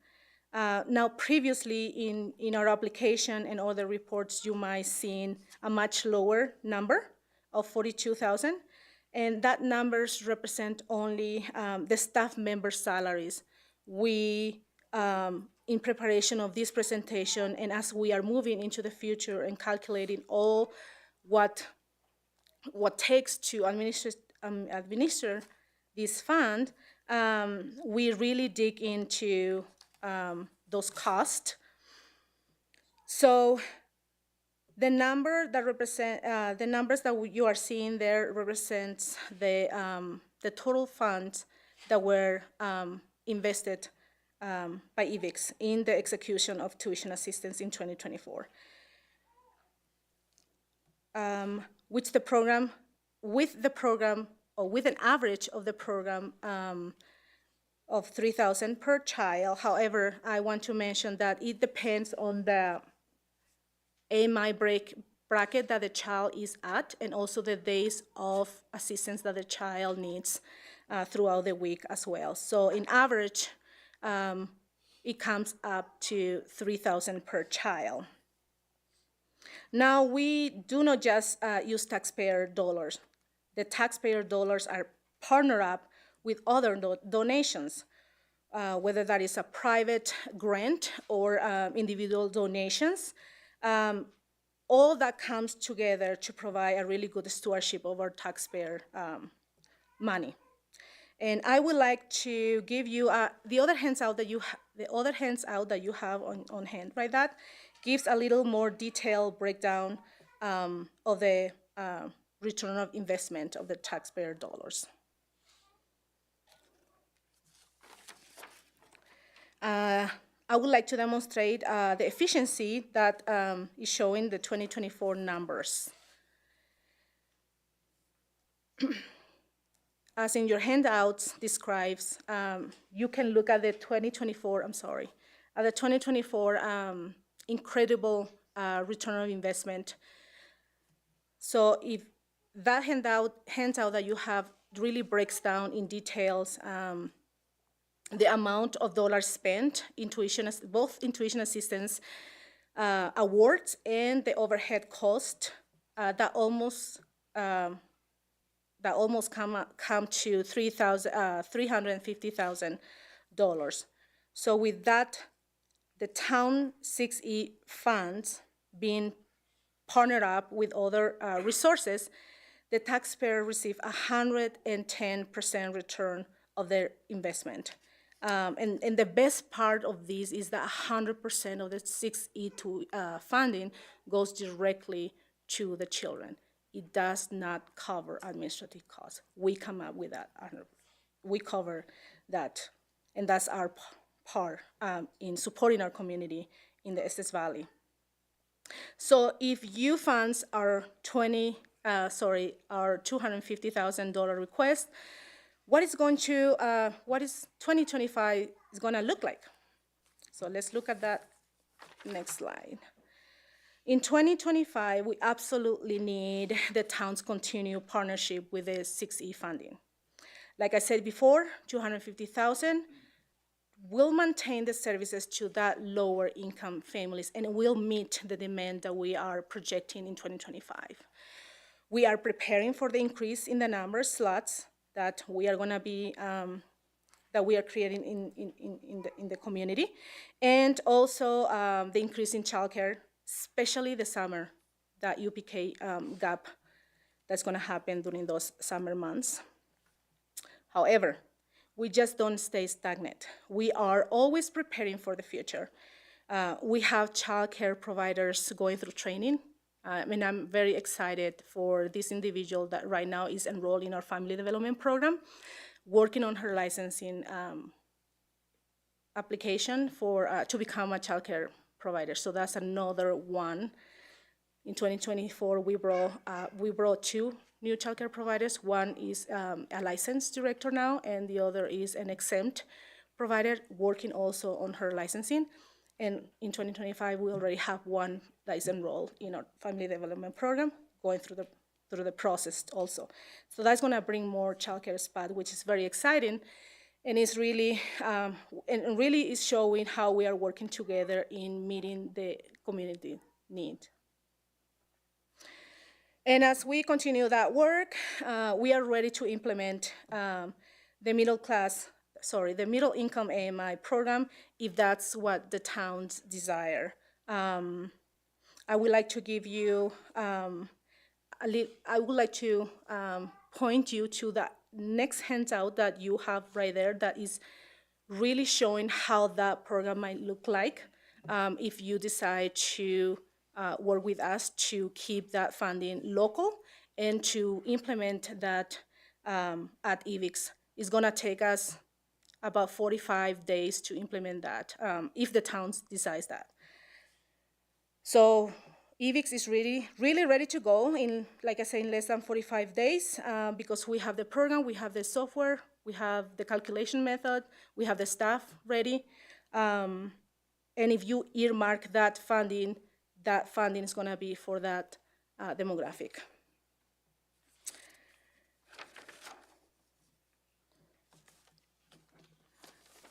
Now, previously in our application and other reports, you might seen a much lower number of 42,000, and that numbers represent only the staff member salaries. We, in preparation of this presentation, and as we are moving into the future and calculating all what takes to administer this fund, we really dig into those costs. So the number that the numbers that you are seeing there represents the total funds that were invested by EVICs in the execution of tuition assistance in 2024. With the program, or with an average of the program of $3,000 per child. However, I want to mention that it depends on the AMI bracket that the child is at, and also the days of assistance that the child needs throughout the week as well. So in average, it comes up to $3,000 per child. Now, we do not just use taxpayer dollars. The taxpayer dollars are partnered up with other donations, whether that is a private grant or individual donations. All that comes together to provide a really good stewardship of our taxpayer money. And I would like to give you the other handout that you have on hand, right? That gives a little more detailed breakdown of the return of investment of the taxpayer dollars. I would like to demonstrate the efficiency that is showing the 2024 numbers. As in your handouts describes, you can look at the 2024, at the 2024 incredible return on investment. So if that handout that you have really breaks down in details the amount of dollars spent in both in tuition assistance awards and the overhead cost, that almost come to $350,000. So with that, the town 6E funds being partnered up with other resources, the taxpayer receive 110% return of their investment. And the best part of this is that 100% of the 6E2 funding goes directly to the children. It does not cover administrative costs. We come up with that. We cover that, and that's our part in supporting our community in the Estes Valley. So if you funds our $250,000 request, what is 2025 is going to look like? So let's look at that next slide. In 2025, we absolutely need the town's continued partnership with the 6E funding. Like I said before, $250,000 will maintain the services to that lower income families and will meet the demand that we are projecting in 2025. We are preparing for the increase in the number of slots that we are going to be that we are creating in the community, and also the increase in childcare, especially the summer, that UPK gap that's going to happen during those summer months. However, we just don't stay stagnant. We are always preparing for the future. We have childcare providers going through training. And I'm very excited for this individual that right now is enrolled in our family development program, working on her licensing application to become a childcare provider. So that's another one. In 2024, we brought 2 new childcare providers. One is a licensed director now, and the other is an exempt provider working also on her licensing. And in 2025, we already have one that is enrolled in our family development program, going through the process also. So that's going to bring more childcare spots, which is very exciting, and it's really and really is showing how we are working together in meeting the community need. And as we continue that work, we are ready to implement the middle income AMI program if that's what the towns desire. I would like to give you, I would like to point you to the next handout that you have right there that is really showing how that program might look like if you decide to work with us to keep that funding local and to implement that at EVIX. It's gonna take us about 45 days to implement that if the towns decides that. So EVIX is really ready to go in, like I said, in less than 45 days because we have the program, we have the software, we have the calculation method, we have the staff ready. And if you earmark that funding is gonna be for that demographic.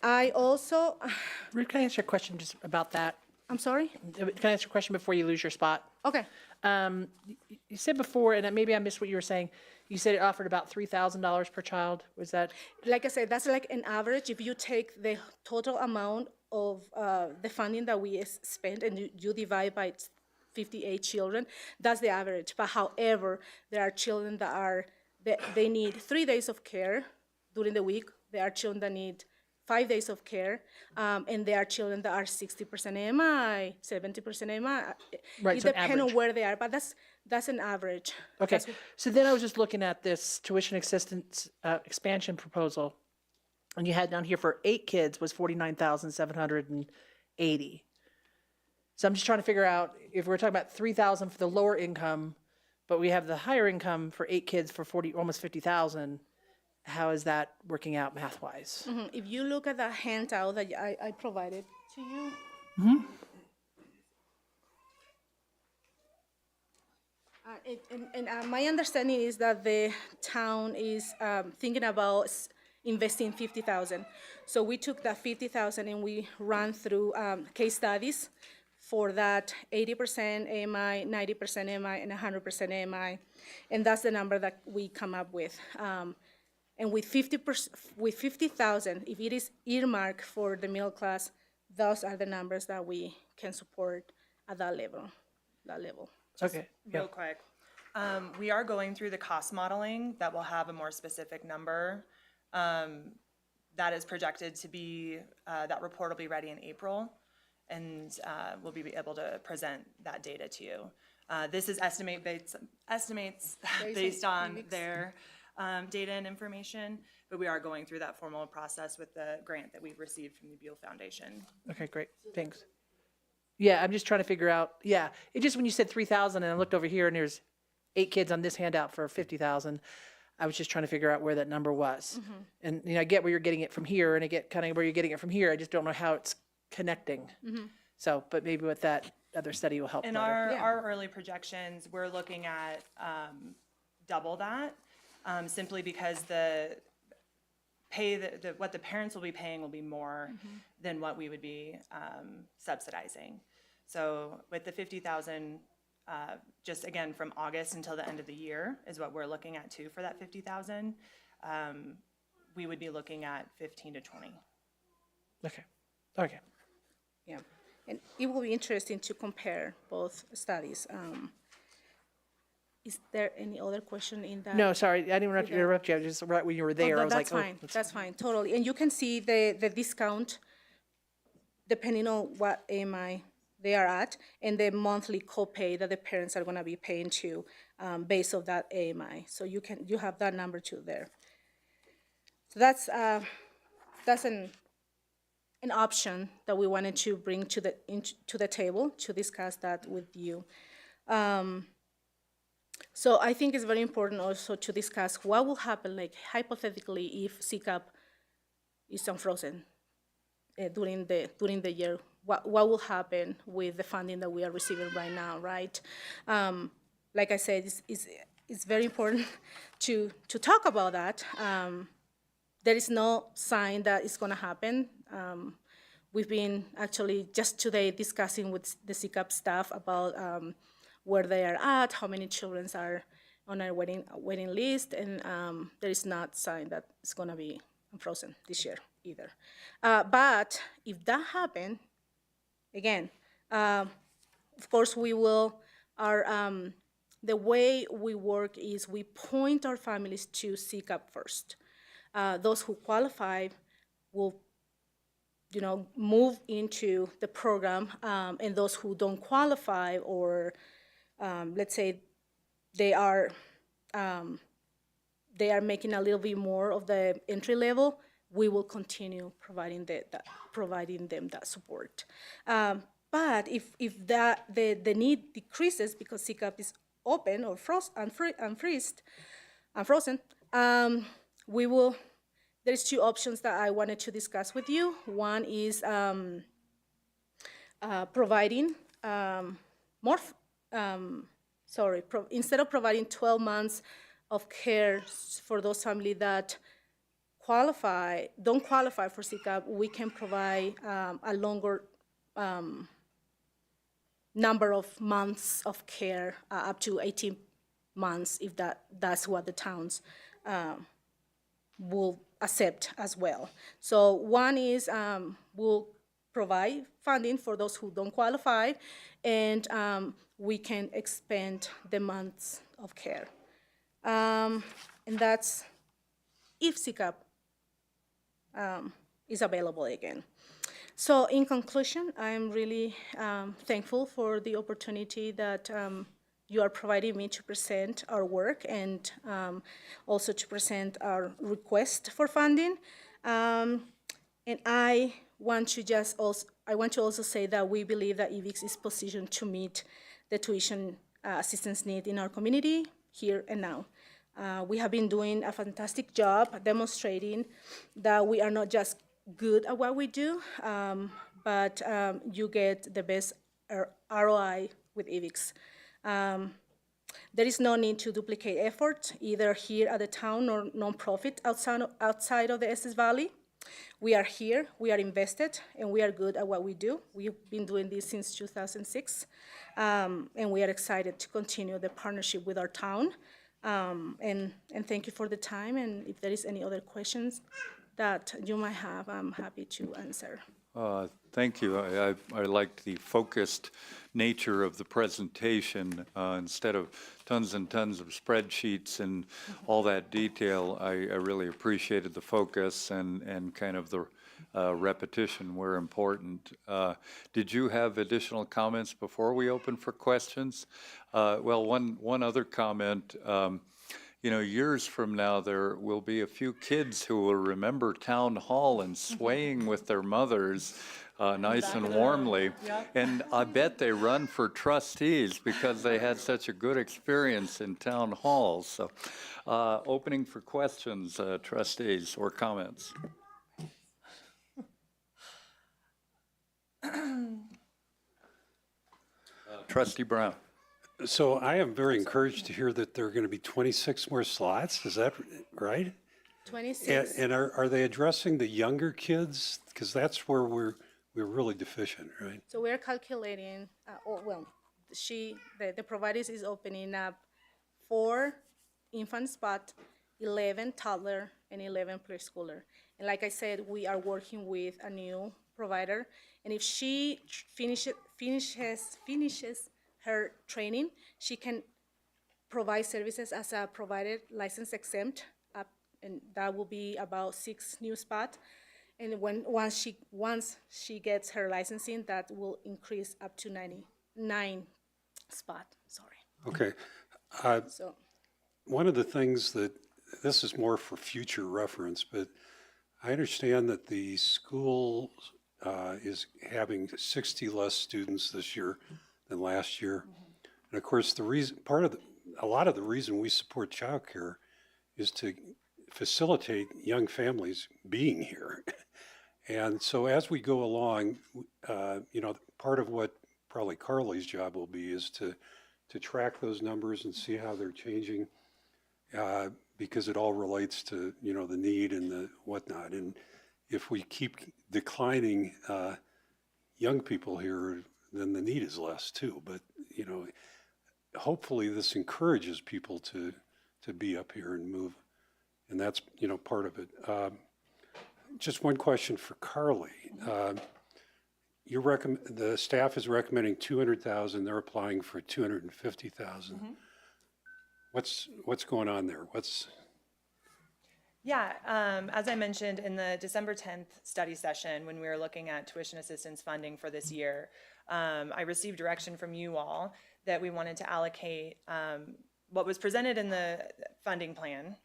I also, Ruth, can I ask you a question just about that? I'm sorry? Can I ask you a question before you lose your spot? Okay. You said before, and maybe I missed what you were saying, you said it offered about $3,000 per child. Was that? Like I said, that's like an average. If you take the total amount of the funding that we spent and you divide by 58 children, that's the average. But however, there are children they need 3 days of care during the week. There are children that need 5 days of care, and there are children that are 60% AMI, 70% AMI. Right, It so an depends on average. where they are, but that's an average. Okay, so then I was just looking at this tuition assistance expansion proposal, and you had down here for 8 kids was $49,780. So I'm just trying to figure out if we're talking about $3,000 for the lower income, but we have the higher income for 8 kids for almost $50,000. How is that working out math-wise? Mhm. If you look at the handout that I provided to you. My understanding is that the town is thinking about investing $50,000. So we took that $50,000 and we ran through case studies for that 80% AMI, 90% AMI, and 100% AMI, and that's the number that we come up with. And with 50,000, if it is earmarked for the middle class, those are the numbers that we can support at that level. Okay. Real quick, we are going through the cost modeling that will have a more specific number. That is projected to be, that report will be ready in April, and we'll be able to present that data to you. This is estimates based on their data and information, but we are going through that formal process with the grant that we've received from the Buell Foundation. Okay, great, thanks. Yeah, I'm just trying to figure out, it just, when you said 3,000 and I looked over here and there's 8 kids on this handout for 50,000, I was just trying to figure out where that number was. And, I get where you're getting it from here and I get kind of where you're getting it from here, I just don't know how it's connecting. So, but maybe with that other study will help In better. our early projections, we're looking at double that, simply because what the parents will be paying will be more than what we would be subsidizing. So with the 50,000, just again from August until the end of the year is what we're looking at too for that 50,000. we would be looking at 15 to 20. Okay, okay. Yeah, and it will be interesting to compare both studies. Is there any other question in that? No, sorry, I didn't interrupt you, just right when you were there, I was like, That's oh. fine, that's fine, totally. And you can see the discount depending on what AMI they are at and the monthly copay that the parents are gonna be paying to based on that AMI. So you have that number too there. So that's an option that we wanted to bring to the table to discuss that with you. So I think it's very important also to discuss what will happen, like hypothetically, if CCAP is unfrozen during the year. What will happen with the funding that we are receiving right now, right? Like I said, it's very important to talk about that. There is no sign that it's going to happen. We've been actually just today discussing with the CCAP staff about where they are at, how many children are on our waiting list, and there is not sign that it's going to be frozen this year either. But if that happens, again, of course we will, the way we work is we point our families to CCAP first. Those who qualify will move into the program, and those who don't qualify or let's say they are making a little bit more of the entry level, we will continue providing them that support. But if the need decreases because CCAP is open or unfrozen, we will. There's two options that I wanted to discuss with you. One is providing instead of providing 12 months of care for those families that don't qualify for CCAP, we can provide a longer number of months of care, up to 18 months, if that's what the towns will accept as well. So one is we'll provide funding for those who don't qualify, and we can expand the months of care. And that's if CCAP is available again. So in conclusion, I'm really thankful for the opportunity that you are providing me to present our work and also to present our request for funding. And I want to also say that we believe that EVIX is positioned to meet the tuition assistance need in our community here and now. We have been doing a fantastic job demonstrating that we are not just good at what we do, but you get the best ROI with EVIX. There is no need to duplicate effort, either here at the town or nonprofit outside of the Estes Valley. We are here, we are invested, and we are good at what we do. We've been doing this since 2006, and we are excited to continue the partnership with our town. And thank you for the time, and if there is any other questions that you might have, I'm happy to answer. Thank you. I liked the focused nature of the presentation. Instead of tons and tons of spreadsheets and all that detail, I really appreciated the focus and kind of the repetition where important. Did you have additional comments before we open for questions? Well, one other comment. Years from now, there will be a few kids who will remember town hall and swaying with their mothers nice and warmly. And I bet they run for trustees because they had such a good experience in town hall. So opening for questions, trustees, or comments. Trustee Brown. So I am very encouraged to hear that there are going to be 26 more slots. Is that right? 26. And are they addressing the younger kids? Because that's where we're really deficient, right? So we're calculating, the provider is opening up 4 infant spots 11 toddler and 11 preschooler. And like I said, we are working with a new provider. And if she finishes her training, she can provide services as a provider license exempt, and that will be about 6 new spots. And once she gets her licensing, that will increase up to 99 spot. Sorry. Okay. So One of the things that, this is more for future reference, but I understand that the school is having 60 less students this year than last year. And of course, a lot of the reason we support childcare is to facilitate young families being here. And so as we go along, part of what probably Carly's job will be is to track those numbers and see how they're changing, because it all relates to, the need and the whatnot. And if we keep declining young people here, then the need is less too. But, hopefully this encourages people to be up here and move. And that's, part of it. Just one question for Carly. The staff is recommending 200,000, they're applying for 250,000. What's going on there? Yeah, as I mentioned in the December 10th study session, when we were looking at tuition assistance funding for this year, I received direction from you all that we wanted to allocate what was presented in the funding plan,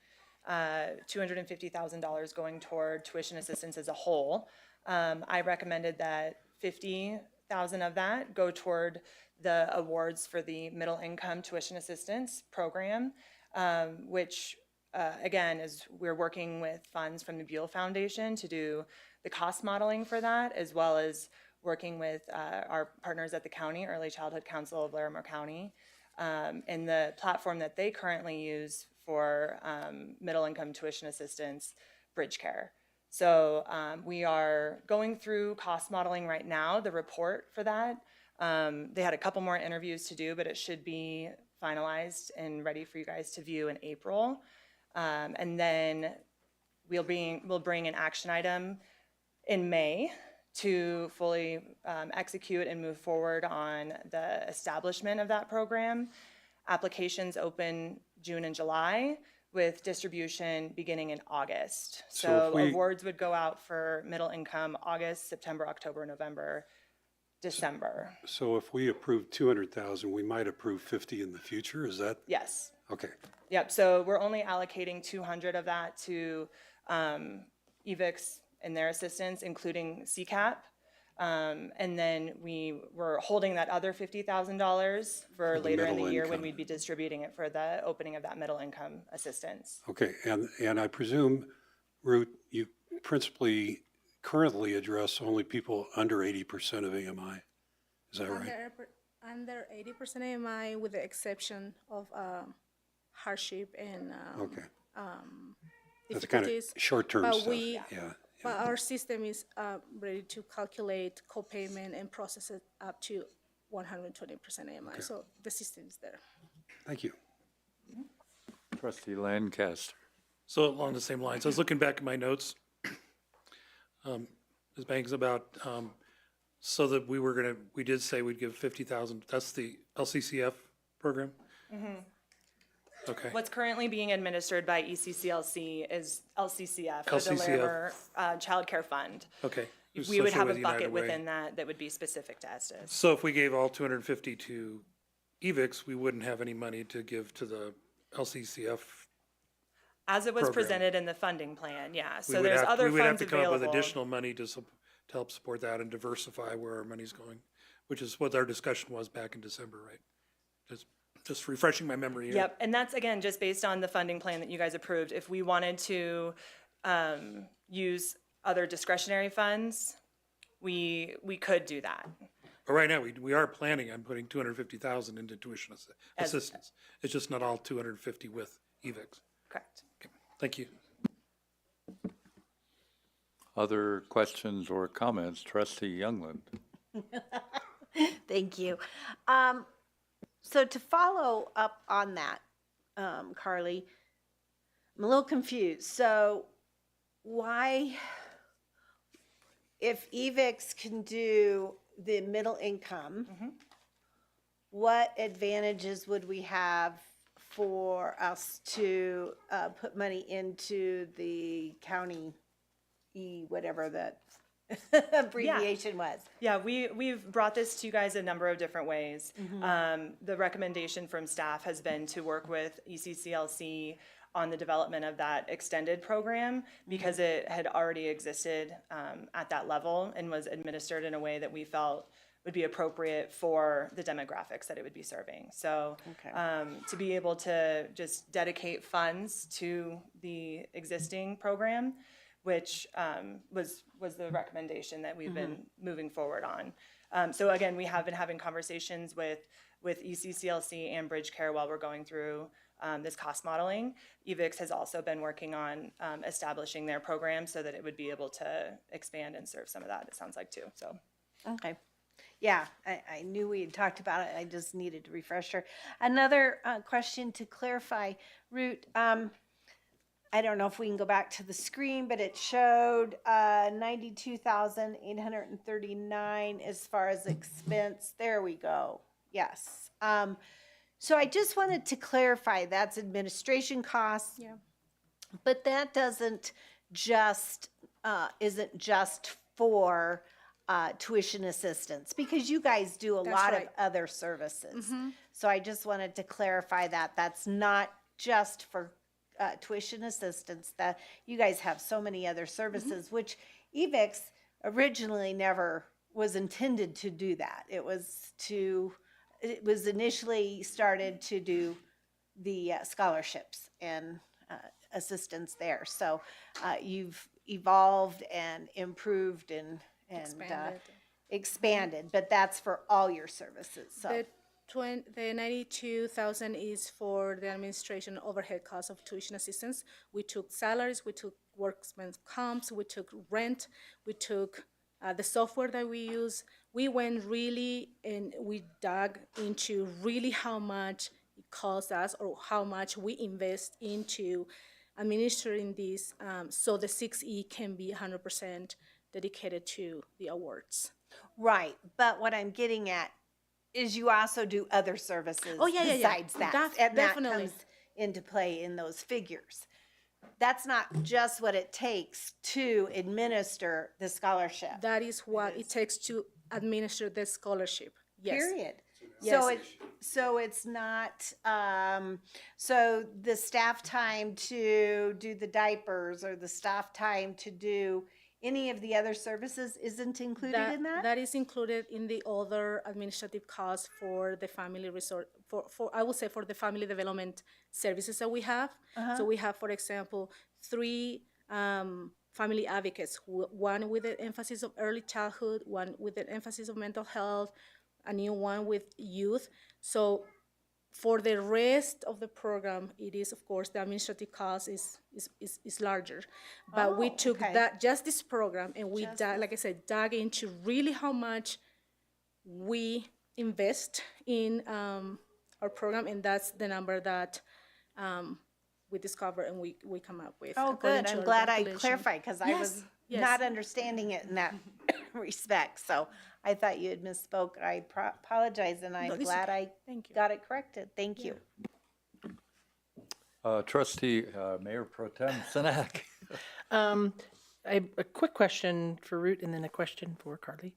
$250,000 going toward tuition assistance as a whole. I recommended that 50,000 of that go toward the awards for the middle income tuition assistance program, which again, is we're working with funds from the Buell Foundation to do the cost modeling for that, as well as working with our partners at the county, Early Childhood Council of Larimer County, and the platform that they currently use for middle income tuition assistance, Bridge Care. So we are going through cost modeling right now, the report for that. They had a couple more interviews to do, but it should be finalized and ready for you guys to view in April. And then we'll bring an action item in May to fully execute and move forward on the establishment of that program. Applications open June and July, with distribution beginning in August. So awards would go out for middle income August, September, October, November, December. So if we approve 200,000, we might approve 50 in the future, is that? Yes. Okay. Yep, so we're only allocating 200 of that to EVICs and their assistance, including CCAP. And then we were holding that other $50,000 for later in the year when we'd be distributing it for the opening of that middle income assistance. Okay, and I presume, Ruth, you principally currently address only people under 80% of AMI, is that right? Under 80% AMI, with the exception of hardship and Okay. That's kind of difficulties. short-term But stuff, yeah. But our system is ready to calculate co-payment and process it up to 120% AMI. So the system is there. Thank you. Trustee Lancaster. So along the same lines, I was looking back at my notes. Ms. Banks, about, so that we did say we'd give 50,000, that's the LCCF program? Okay. What's currently being administered by ECCLC is LCCF, or the LCCF. Larimer Child Care Fund. Okay. We would have a Associated with bucket United Way. within that would be specific to Estes. So if we gave all 250 to EVICs, we wouldn't have any money to give to the LCCF. As it was program. Presented in the funding plan, yeah. We So would there's have- other We would have funds to come up with available. additional money to help support that and diversify where our money's going, which is what our discussion was back in December, right? Just refreshing my memory here. Yep, and that's, again, just based on the funding plan that you guys approved. If we wanted to use other discretionary funds, we could do that. But right now, we are planning on putting 250,000 into tuition As- assistance. It's just not all 250 with EVICs. Correct. Okay, thank you. Other questions or comments? Trustee Youngland. Thank you. So to follow up on that, Carly, I'm a little confused. So why, if EVIX can do the middle income, what advantages would we have for us to put money into the county whatever that abbreviation was? Yeah, we've brought this to you guys a number of different ways. The recommendation from staff has been to work with ECCLC on the development of that extended program because it had already existed at that level and was administered in a way that we felt would be appropriate for the demographics that it would be serving. So to be able to just dedicate funds to the existing program, which was the recommendation that we've been moving forward on. So again, we have been having conversations with ECCLC and Bridge Care while we're going through this cost modeling. EVIX has also been working on establishing their program so that it would be able to expand and serve some of that, it sounds like too, so. Okay. Yeah, I knew we had talked about it. I just needed a refresher. Another question to clarify, Root. I don't know if we can go back to the screen, but it showed 92,839 as far as expense. There we go. Yes. So I just wanted to clarify that's administration costs. Yeah. But that doesn't just isn't just for tuition assistance, because you guys do a lot of right. other services. So I just wanted to clarify that that's not just for tuition assistance, that you guys have so many other services, which EVIX originally never was intended to do that. It was initially started to do the scholarships and assistance there. So you've evolved and improved and expanded, but that's for all your services. So The 92,000 is for the administration overhead cost of tuition assistance. We took salaries, we took workman's comps, we took rent, we took the software that we use. We went really and we dug into really how much it costs us or how much we invest into administering this, so the 6E can be 100% dedicated to the awards. right, but what I'm getting at is you also do other services besides that. And Definitely. that comes into play in those figures. That's not just what it takes to administer the scholarship. That is what it takes to administer the scholarship. Yes. Period. Yes. So it's not, so the staff time to do the diapers or the staff time to do any of the other services isn't included in that? That is included in the other administrative costs for the family resort, for I would say for the family development services that we have. So we have, for example, 3 family advocates, one with an emphasis of early childhood, one with an emphasis of mental health, a new one with youth. So for the rest of the program, it is, of course, the administrative cost is larger. But we took that, just this program, and we, like I said, dug into really how much we invest in our program, and that's the number that we discovered and we come up with. Oh, according good. to I'm our glad I calculation. clarified, because I was Yes. not understanding it in that respect. So I thought you had misspoke. I apologize, and I'm No, this is glad okay. I Thank you. got it corrected. Thank you. Trustee Mayor Pro Tem Sinek. I have a quick question for Root and then a question for Carly.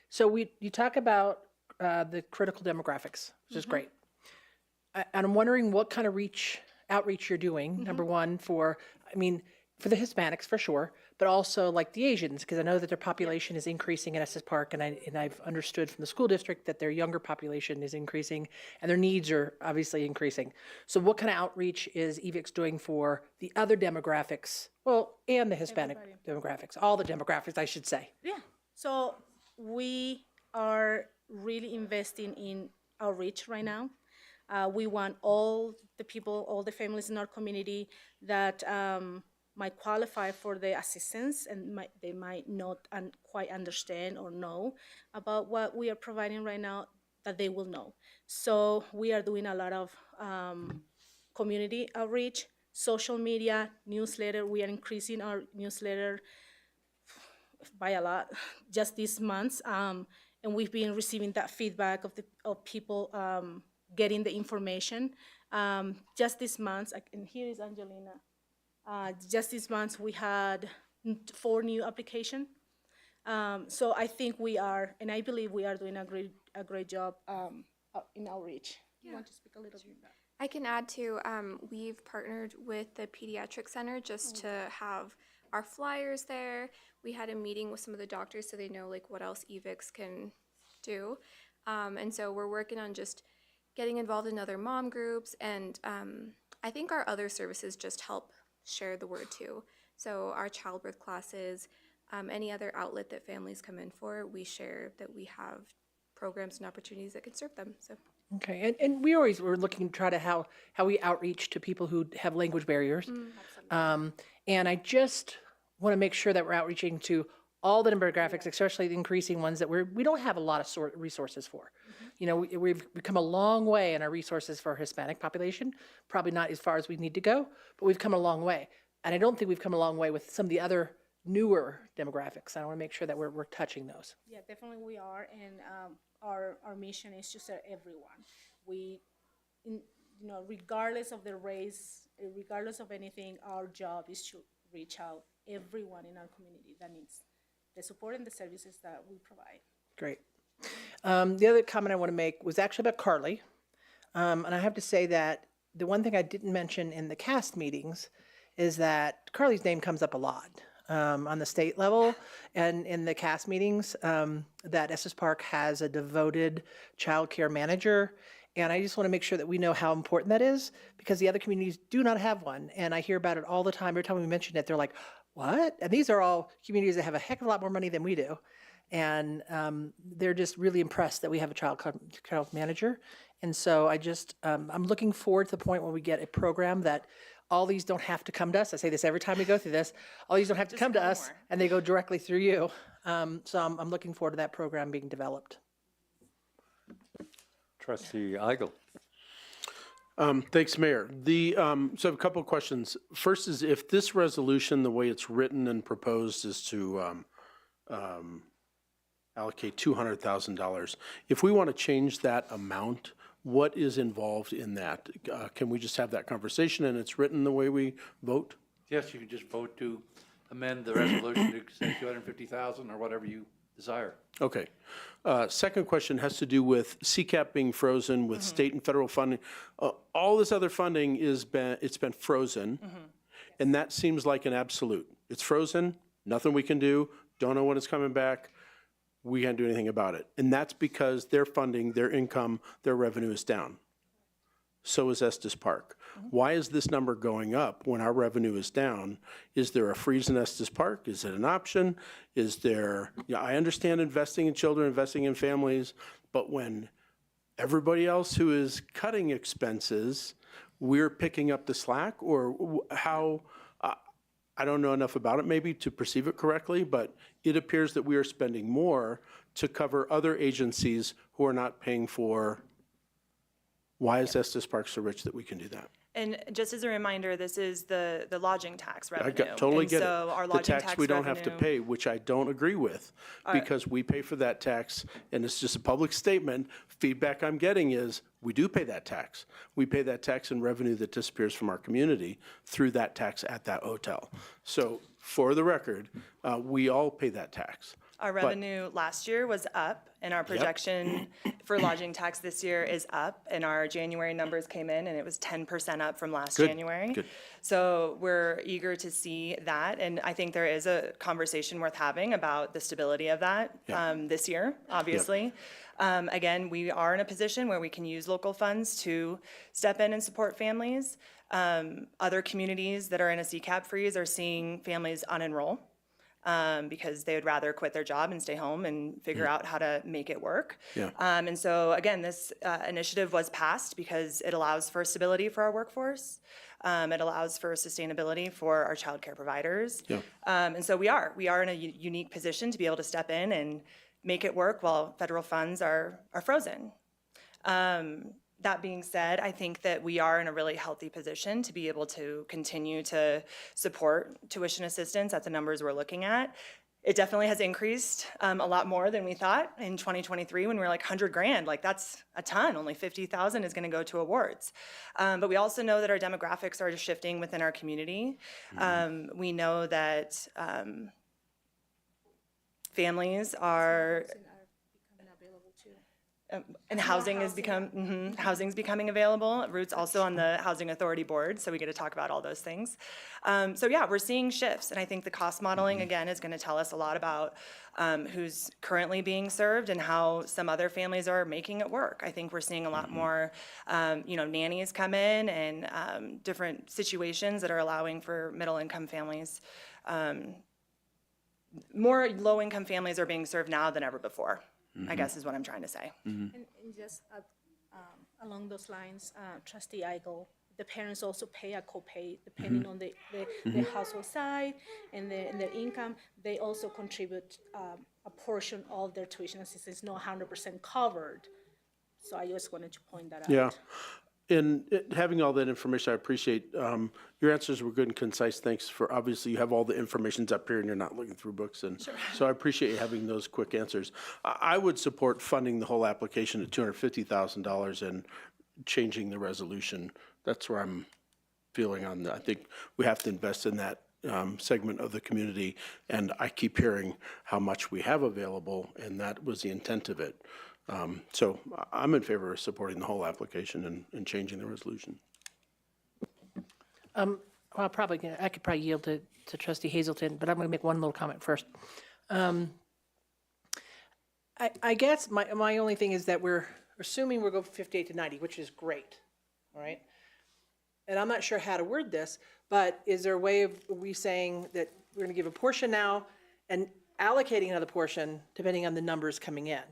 So you talk about the critical demographics, which is great. And I'm wondering what kind of outreach you're doing, number one, for the Hispanics for sure, but also like the Asians, because I know that their population is increasing in Estes Park, and I've understood from the school district that their younger population is increasing, and their needs are obviously increasing. So what kind of outreach is EVIX doing for the other demographics, and the Hispanic demographics, all the demographics, I should say? Yeah. So we are really investing in outreach right now. We want all the people, all the families in our community that might qualify for the assistance and they might not quite understand or know about what we are providing right now, that they will know. So we are doing a lot of community outreach, social media, newsletter. We are increasing our newsletter by a lot just this month. And we've been receiving that feedback of people getting the information. Just this month, and here is Angelina. Just this month, we had 4 new applications. So I think we are, and I believe we are doing a great job in outreach. You want to speak a little bit about that? I can add to, we've partnered with the Pediatric Center just to have our flyers there. We had a meeting with some of the doctors so they know like what else EVICs can do. And so we're working on just getting involved in other mom groups. And I think our other services just help share the word too. So our childbirth classes, any other outlet that families come in for, we share that we have programs and opportunities that can serve them, so. Okay, and we always were looking to try to how we outreach to people who have language barriers. And I just want to make sure that we're outreaching to all the demographics, especially the increasing ones that we don't have a lot of resources for. You know, we've come a long way in our resources for our Hispanic population, probably not as far as we need to go, but we've come a long way. And I don't think we've come a long way with some of the other newer demographics. I want to make sure that we're touching those. Yeah, definitely we are, and our mission is to serve everyone. Regardless of their race, regardless of anything, our job is to reach out everyone in our community that needs the support and the services that we provide. Great. The other comment I want to make was actually about Carly. And I have to say that the one thing I didn't mention in the cast meetings is that Carly's name comes up a lot. On the state level and in the cast meetings, that Estes Park has a devoted child care manager. And I just want to make sure that we know how important that is because the other communities do not have one. And I hear about it all the time. Every time we mention it, they're like, what? And these are all communities that have a heck of a lot more money than we do. And they're just really impressed that we have a child manager. And so I'm looking forward to the point where we get a program that all these don't have to come to us. I say this every time we go through this. All these don't have to come to us, and they go directly through you. So I'm looking forward to that program being developed. Trustee Eigel. Thanks, Mayor. So I have a couple of questions. First is if this resolution, the way it's written and proposed is to allocate $200,000, if we want to change that amount, what is involved in that? Can we just have that conversation and it's written the way we vote? Yes, you can just vote to amend the resolution to say 250,000 or whatever you desire. Okay. Second question has to do with CCAP being frozen with state and federal funding. All this other funding it's been frozen, and that seems like an absolute. It's frozen, nothing we can do, don't know when it's coming back. We can't do anything about it. And that's because their funding, their income, their revenue is down. So is Estes Park. Why is this number going up when our revenue is down? Is there a freeze in Estes Park? Is it an option? Is there, I understand investing in children, investing in families, but when everybody else who is cutting expenses, we're picking up the slack, or how? I don't know enough about it maybe to perceive it correctly, but it appears that we are spending more to cover other agencies who are not paying for. Why is Estes Park so rich that we can do that? And just as a reminder, this is the lodging tax revenue. Totally And get it. so our The lodging tax tax we don't have to revenue- pay, which I don't agree with, because we pay for that tax, and it's just a public statement. Feedback I'm getting is, we do pay that tax. We pay that tax in revenue that disappears from our community through that tax at that hotel. So, for the record, we all pay that tax. Our revenue last year was up, and our projection for lodging tax this year is up, and our January numbers came in, and it was 10% up from last January. Good. So we're eager to see that, and I think there is a conversation worth having about the stability of that this year, obviously. Again, we are in a position where we can use local funds to step in and support families. Other communities that are in a CCAP freeze are seeing families unenroll. Because they would rather quit their job and stay home and figure out how to make it work. Yeah. And so, again, this initiative was passed because it allows for stability for our workforce. It allows for sustainability for our childcare providers. Yeah. And so we are in a unique position to be able to step in and make it work while federal funds are frozen. That being said, I think that we are in a really healthy position to be able to continue to support tuition assistance at the numbers we're looking at. It definitely has increased a lot more than we thought in 2023 when we were like 100 grand. Like that's a ton. Only 50,000 is going to go to awards. But we also know that our demographics are shifting within our community. We know that families are and housing is housing's becoming available. Ruth's also on the Housing Authority Board, so we get to talk about all those things. So yeah, we're seeing shifts, and I think the cost modeling again is going to tell us a lot about who's currently being served and how some other families are making it work. I think we're seeing a lot more, nannies come in and different situations that are allowing for middle-income families. More low-income families are being served now than ever before, I guess is what I'm trying to say. And just along those lines, Trustee Eigel, the parents also pay a copay depending on the household size and their income. They also contribute a portion of their tuition assistance, not 100% covered. So I just wanted to point that out. Yeah. And having all that information, I appreciate, your answers were good and concise. Thanks for, obviously, you have all the information's up here and you're not looking through books. And so I appreciate you having those quick answers. I would support funding the whole application at $250,000 and changing the resolution. That's where I'm feeling on that. I think we have to invest in that segment of the community. And I keep hearing how much we have available, and that was the intent of it. So I'm in favor of supporting the whole application and changing the resolution. Well, I could probably yield to Trustee Hazelton, but I'm going to make one little comment first. I guess my only thing is that we're assuming we'll go from 58 to 90, which is great, all right? And I'm not sure how to word this, but is there a way of we saying that we're going to give a portion now and allocating another portion depending on the numbers coming in?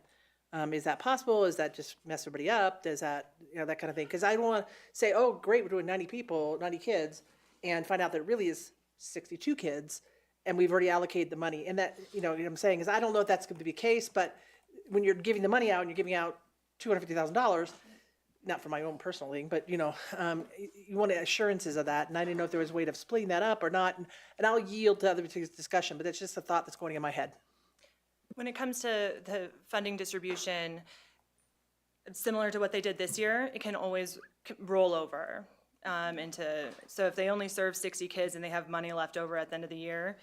Is that possible? Is that just mess everybody up? Does that, that kind of thing? Because I don't want to say, oh, great, we're doing 90 people, 90 kids, and find out that it really is 62 kids, and we've already allocated the money. And that, what I'm saying is I don't know if that's going to be the case, but when you're giving the money out and you're giving out $250,000, not for my own personal thing, but, you want assurances of that. And I didn't know if there was a way of splitting that up or not. And I'll yield to other discussion, but that's just a thought that's going in my head. When it comes to the funding distribution, similar to what they did this year, it can always roll over so if they only serve 60 kids and they have money left over at the end of the year,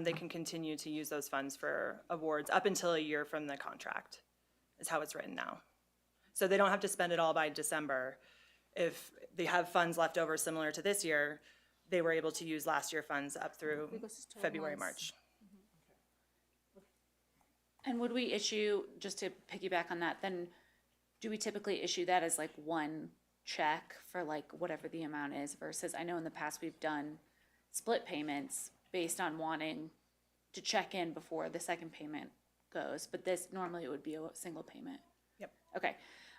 they can continue to use those funds for awards up until a year from the contract, is how it's written now. So they don't have to spend it all by December. If they have funds left over similar to this year, they were able to use last year funds up through February, March. And would we issue, just to piggyback on that, then do we typically issue that as like one check for like whatever the amount is versus, I know in the past we've done split payments based on wanting to check in before the second payment goes, but this normally it would be a single payment. Yep. Okay.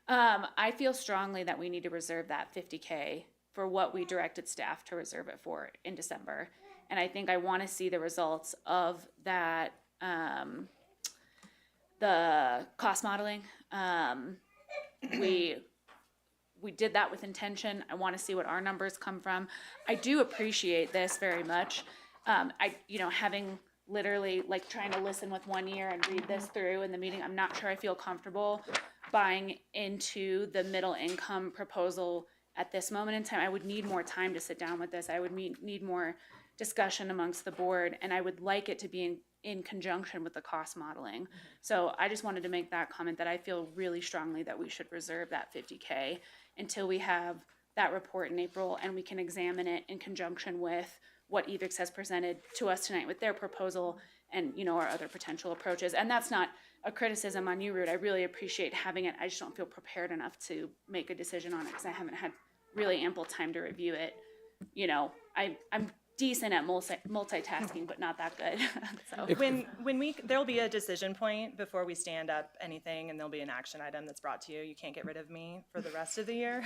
I feel strongly that we need to reserve that $50K for what we directed staff to reserve it for in December. And I think I want to see the results of that, the cost modeling. We did that with intention. I want to see what our numbers come from. I do appreciate this very much. Having literally like trying to listen with one ear and read this through in the meeting, I'm not sure I feel comfortable buying into the middle income proposal at this moment in time. I would need more time to sit down with this. I would need more discussion amongst the board, and I would like it to be in conjunction with the cost modeling. So I just wanted to make that comment that I feel really strongly that we should reserve that $50K until we have that report in April and we can examine it in conjunction with what EVIX has presented to us tonight with their proposal and, our other potential approaches. And that's not a criticism on you, Ruth. I really appreciate having it. I just don't feel prepared enough to make a decision on it because I haven't had really ample time to review it. I'm decent at multitasking, but not that good. So There'll be a decision point before we stand up anything, and there'll be an action item that's brought to you. You can't get rid of me for the rest of the year.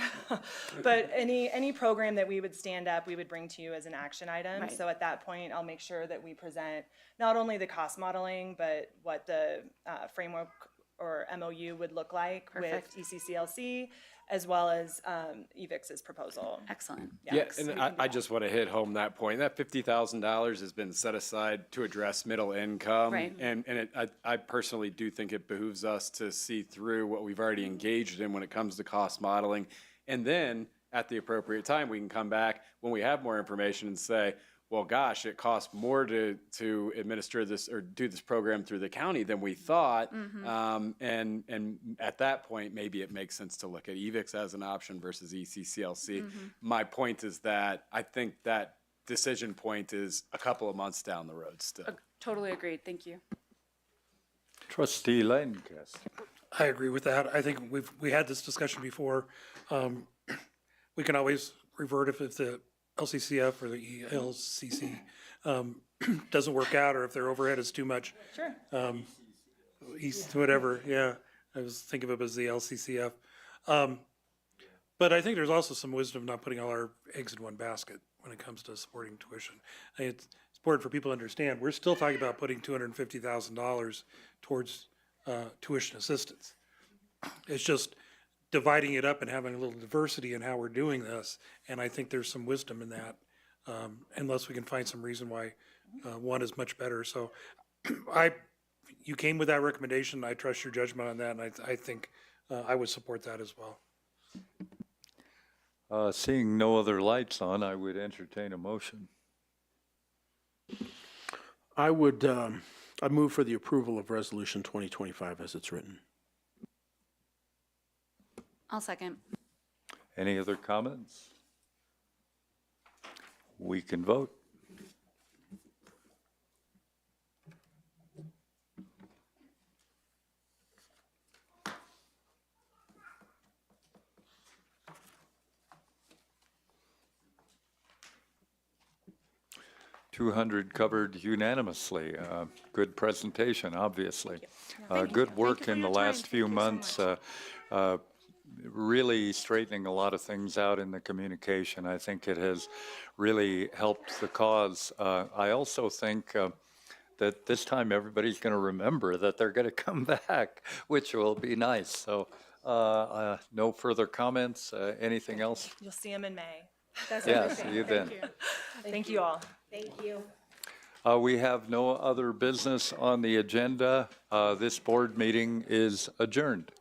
But any program that we would stand up, we would bring to you as an action item. Right. So at that point, I'll make sure that we present not only the cost modeling, but what the framework or MOU would look like Perfect. with ECCLC, as well as EVIX's proposal. Excellent. Yeah, and I just want to hit home that point. That $50,000 has been set aside to address middle income. Right. And I personally do think it behooves us to see through what we've already engaged in when it comes to cost modeling. And then, at the appropriate time, we can come back when we have more information and say, well, gosh, it costs more to administer this or do this program through the county than we thought. And at that point, maybe it makes sense to look at EVIX as an option versus ECCLC. My point is that I think that decision point is a couple of months down the road still. Totally agreed. Thank you. Trustee Lancaster. I agree with that. I think we had this discussion before. We can always revert if the LCCF or the ELCC doesn't work out, or if their overhead is too much. Sure. East, whatever, yeah. I was thinking of it as the LCCF. But I think there's also some wisdom not putting all our eggs in one basket when it comes to supporting tuition. I think it's important for people to understand, we're still talking about putting $250,000 towards tuition assistance. It's just dividing it up and having a little diversity in how we're doing this. And I think there's some wisdom in that, unless we can find some reason why one is much better. So you came with that recommendation. I trust your judgment on that, and I think I would support that as well. Seeing no other lights on, I would entertain a motion. I would, I move for the approval of Resolution 2025 as it's written. I'll second. Any other comments? We can vote. $200 covered unanimously. Good presentation, obviously. Good work in the last few months. Really straightening a lot of things out in the communication. I think it has really helped the cause. I also think that this time everybody's going to remember that they're going to come back, which will be nice. So no further comments. Anything else? You'll see them in May. Yeah, see you then. Thank you all. Thank you. We have no other business on the agenda. This board meeting is adjourned.